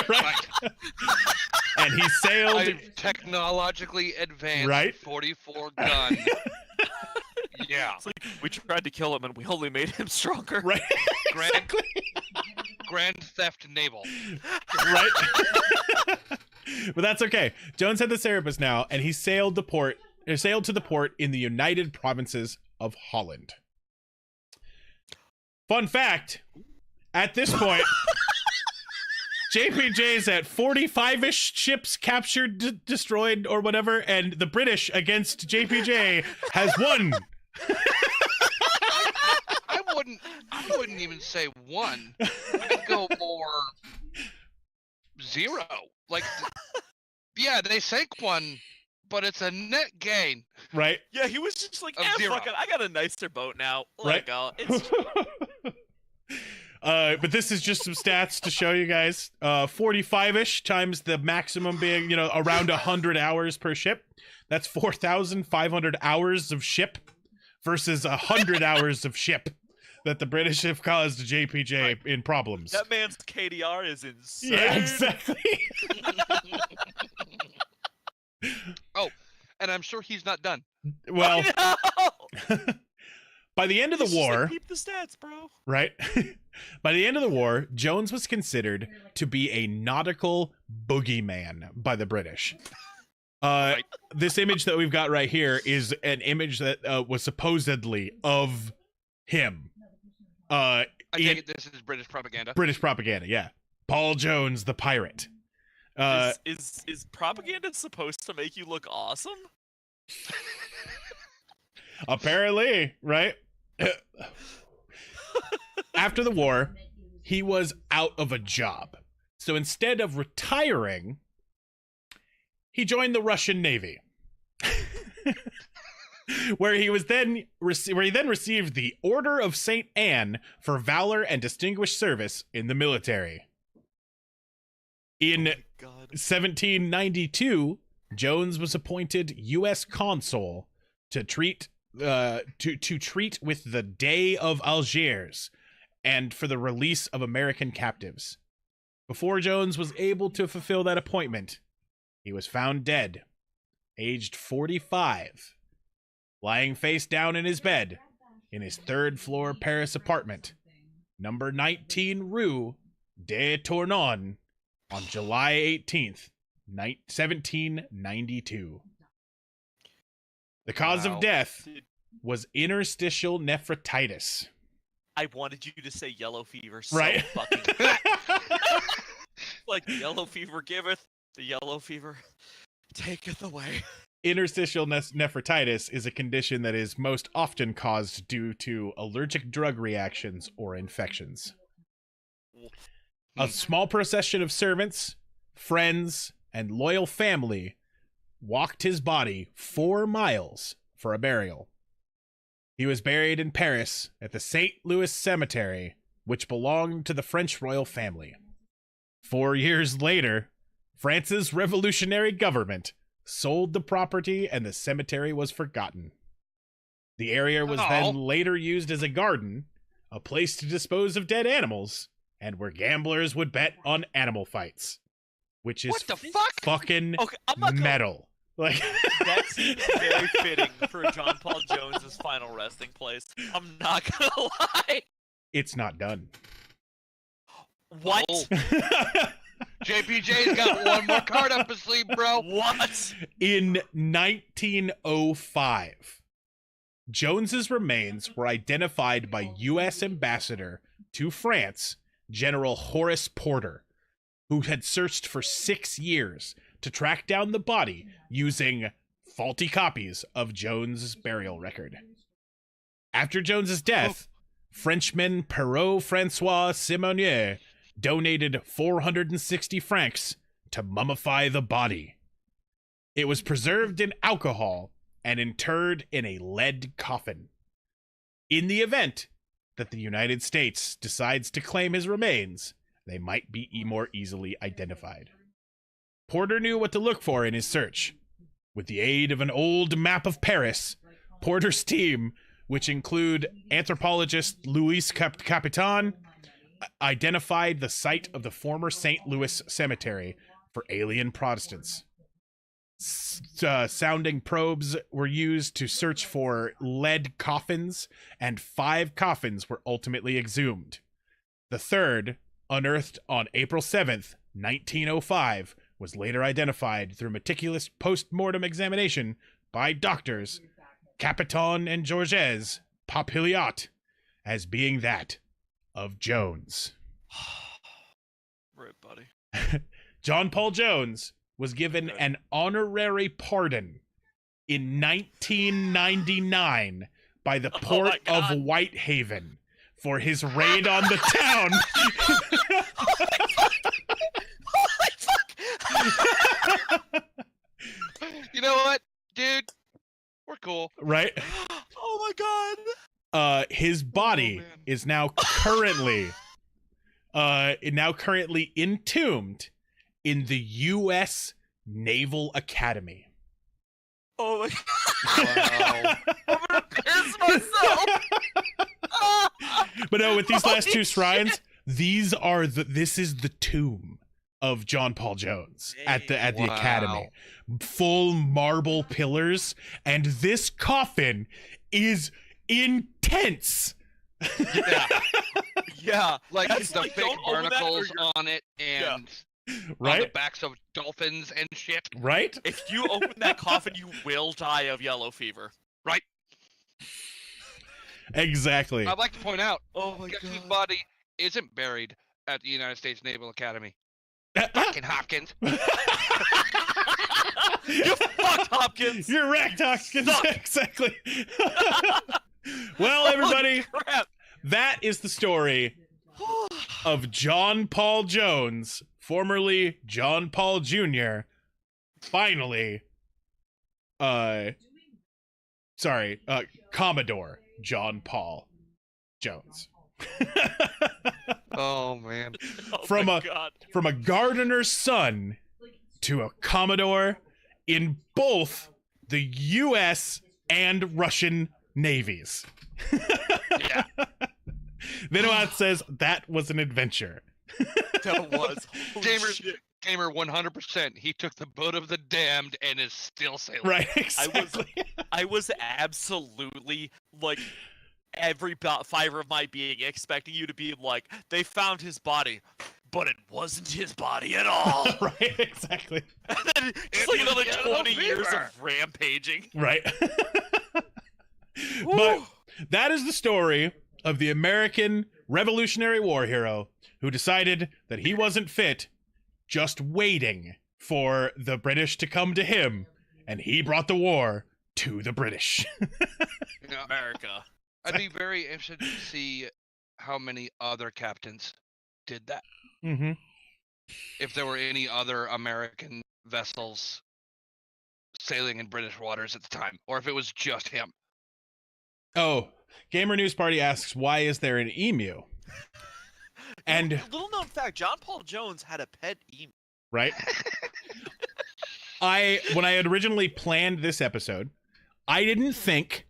Right? And he sailed. A technologically advanced Right? 44 gun. Yeah. It's like, we tried to kill him and we only made him stronger. Right? Grand Theft Naval. Right? But that's okay. Jones had the Serapis now, and he sailed to the port in the United Provinces of Holland. Fun fact, at this point, JPJ's at 45-ish ships captured, destroyed, or whatever, and the British against JPJ has won. I wouldn't even say one. I'd go more 0. Like, yeah, they sank one, but it's a net gain. Right? Yeah, he was just like, Of zero. fuck it, I got a nicer boat now. Let Right? it go. It's But this is just some stats to show you guys. 45-ish times the maximum being, around 100 hours per ship. That's 4,500 hours of ship versus 100 hours of ship that the British have caused JPJ in problems. that man's KDR is insane. Yeah, exactly. Oh, and I'm sure he's not done. Well, No! by the end of the It's just like, war, keep the stats, bro. right? By the end of the war, Jones was considered to be a nautical boogeyman by the British. This image that we've got right here is an image that was supposedly of him. I take it this is British propaganda. British propaganda, yeah. Paul Jones, the pirate. Is propaganda supposed to make you look awesome? Apparently, right? After the war, he was out of a job. So instead of retiring, he joined the Russian Navy. where he then received the Order of St. Anne for valor and distinguished service in the military. In 1792, Jones was appointed U.S. consul to treat with the Dey of Algiers and for the release of American captives. Before Jones was able to fulfill that appointment, he was found dead, aged 45, lying face down in his bed in his third-floor Paris apartment, number 19 Rue de Tournon, on July 18th, 1792. The cause of death was interstitial nephritis. I wanted you to say yellow fever Right. fucking like yellow fever giveth, the yellow fever taketh away. Interstitial nephritis is a condition that is most often caused due to allergic drug reactions or infections. A small procession of servants, friends, and loyal family walked his body 4 miles for a burial. He was buried in Paris at the St. Louis Cemetery, which belonged to the French royal family. 4 years later, France's revolutionary government sold the property and the cemetery was forgotten. The area was then later used as a garden, a place to dispose of dead animals, and where gamblers would bet on animal fights. Which is What the fuck? fucking metal. Like That's very fitting for Jeanpaul Jones's final resting place. I'm not gonna lie. It's not done. What? Oh. JPJ's got one more card up his sleeve, bro. What? In 1905, Jones's remains were identified by U.S. Ambassador to France, General Horace Porter, who had searched for 6 years to track down the body using faulty copies of Jones's burial record. After Jones's death, Frenchman Perrault-François Simonier donated 460 francs to mummify the body. It was preserved in alcohol and interred in a lead coffin. In the event that the United States decides to claim his remains, they might be more easily identified. Porter knew what to look for in his search. With the aid of an old map of Paris, Porter's team, which include anthropologist Louis Capitan, identified the site of the former St. Louis Cemetery for alien Protestants. Sounding probes were used to search for lead coffins, and 5 coffins were ultimately exhumed. The third, unearthed on April 7th, 1905, was later identified through meticulous post-mortem examination by doctors Capiton and Georges Papilliot as being that of Jones. Right, buddy. Jeanpaul Jones was given an honorary pardon in 1999 by the Port of Whitehaven for his raid on the town. You know what, dude? We're cool. Right? Oh my god. His body is now currently entombed in the U.S. Naval Academy. Oh my Wow. I'm gonna piss myself. But no, with these last 2 shrines, this is the tomb of Jeanpaul Jones at the Academy. Full marble pillars, and this coffin is intense. Yeah. Like That's the like, fake don't open that or barnacles you're- on it and on the Right? backs of dolphins and shit. Right? If you open that coffin, you will die of yellow fever. Right? Exactly. I'd like to point out, Oh my guess whose god. body isn't buried at the United States Naval Academy? Fucking Hopkins. You fucked, Hopkins. You're wrecked, Hopkins. Suck. Exactly. Well, everybody, Holy crap. that is the story of Jeanpaul Jones, formerly Jeanpaul Jr. Finally, Commodore Jeanpaul Jones. Oh man. Oh From my a God. from a gardener's son to a Commodore in both the U.S. and Russian navies. Yeah, Vinoat says that was an adventure. that was. Holy Gamer, shit. Gamer 100%. He took the boat of the damned and is still sailing. Right, exactly. I was absolutely like every fiber of my being expecting you to be like, they found his body, but it wasn't his body at all. Right, exactly. And then just It like was another yellow 20 years fever. of rampaging. Right. Woo. But that is the story of the American Revolutionary War hero who decided that he wasn't fit, just waiting for the British to come to him, and he brought the war to the British. You know, America. I'd be very interested to see how many other captains did that. Mm-hmm. If there were any other American vessels sailing in British waters at the time, or if it was just him. Oh, Gamer News Party asks, why is there an emu? And Little known fact, Jeanpaul Jones had a pet emu. right? When I had originally planned this episode, I didn't think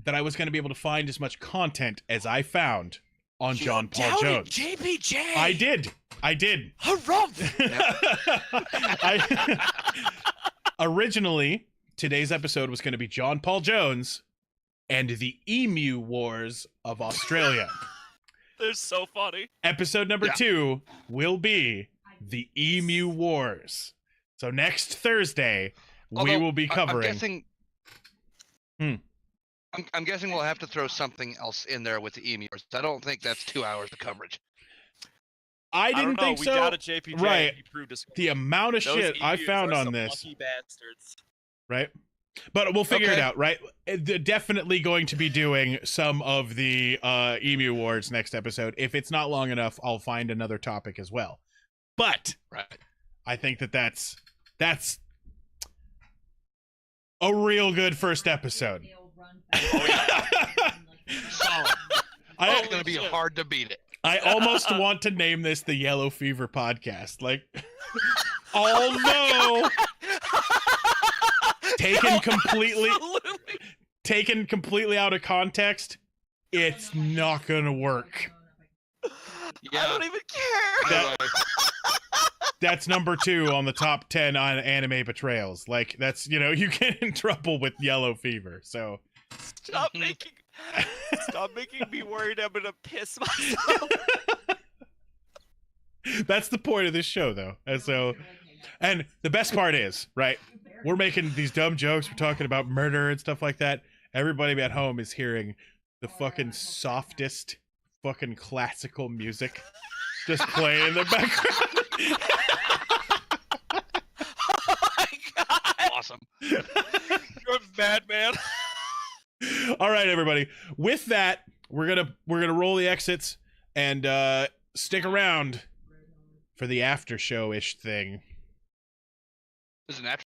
that I was going to be able to find as much content as I found on Jeanpaul Jones. JPJ. I did. Harumph. Originally, today's episode was going to be Jeanpaul Jones and the Emu Wars of Australia. They're so funny. Episode number 2 will be the Emu Wars. So next Thursday, we Although, will be covering. I'm guessing we'll have to throw something else in there with the emu. I don't think that's 2 hours of coverage. I didn't think we so. doubted JPJ. Right. He proved us. The amount of Those shit I emus found are on some this. lucky bastards. Right? But we'll figure it Okay. out, right? Definitely going to be doing some of the Emu Wars next episode. If it's not long enough, I'll find another topic as well. But Right. I think that's a real good first episode. Solid. It's going to be shit. hard to beat it. I almost want to name this the Yellow Fever Podcast. Like, although taken completely out of context, it's not gonna work. I don't even care. That- That's number 2 on the top 10 on anime betrayals. Like, that's, you get in trouble with Yellow Fever. So Stop making me worried I'm gonna piss myself. that's the point of this show, though. And the best part is, right, we're making these dumb jokes, we're talking about murder and stuff like that. Everybody at home is hearing the fucking softest fucking classical music just playing in the background. Oh my God. Awesome. You're a madman. All right, everybody. With that, we're gonna roll the exits and stick around for the after show ish thing. There's an after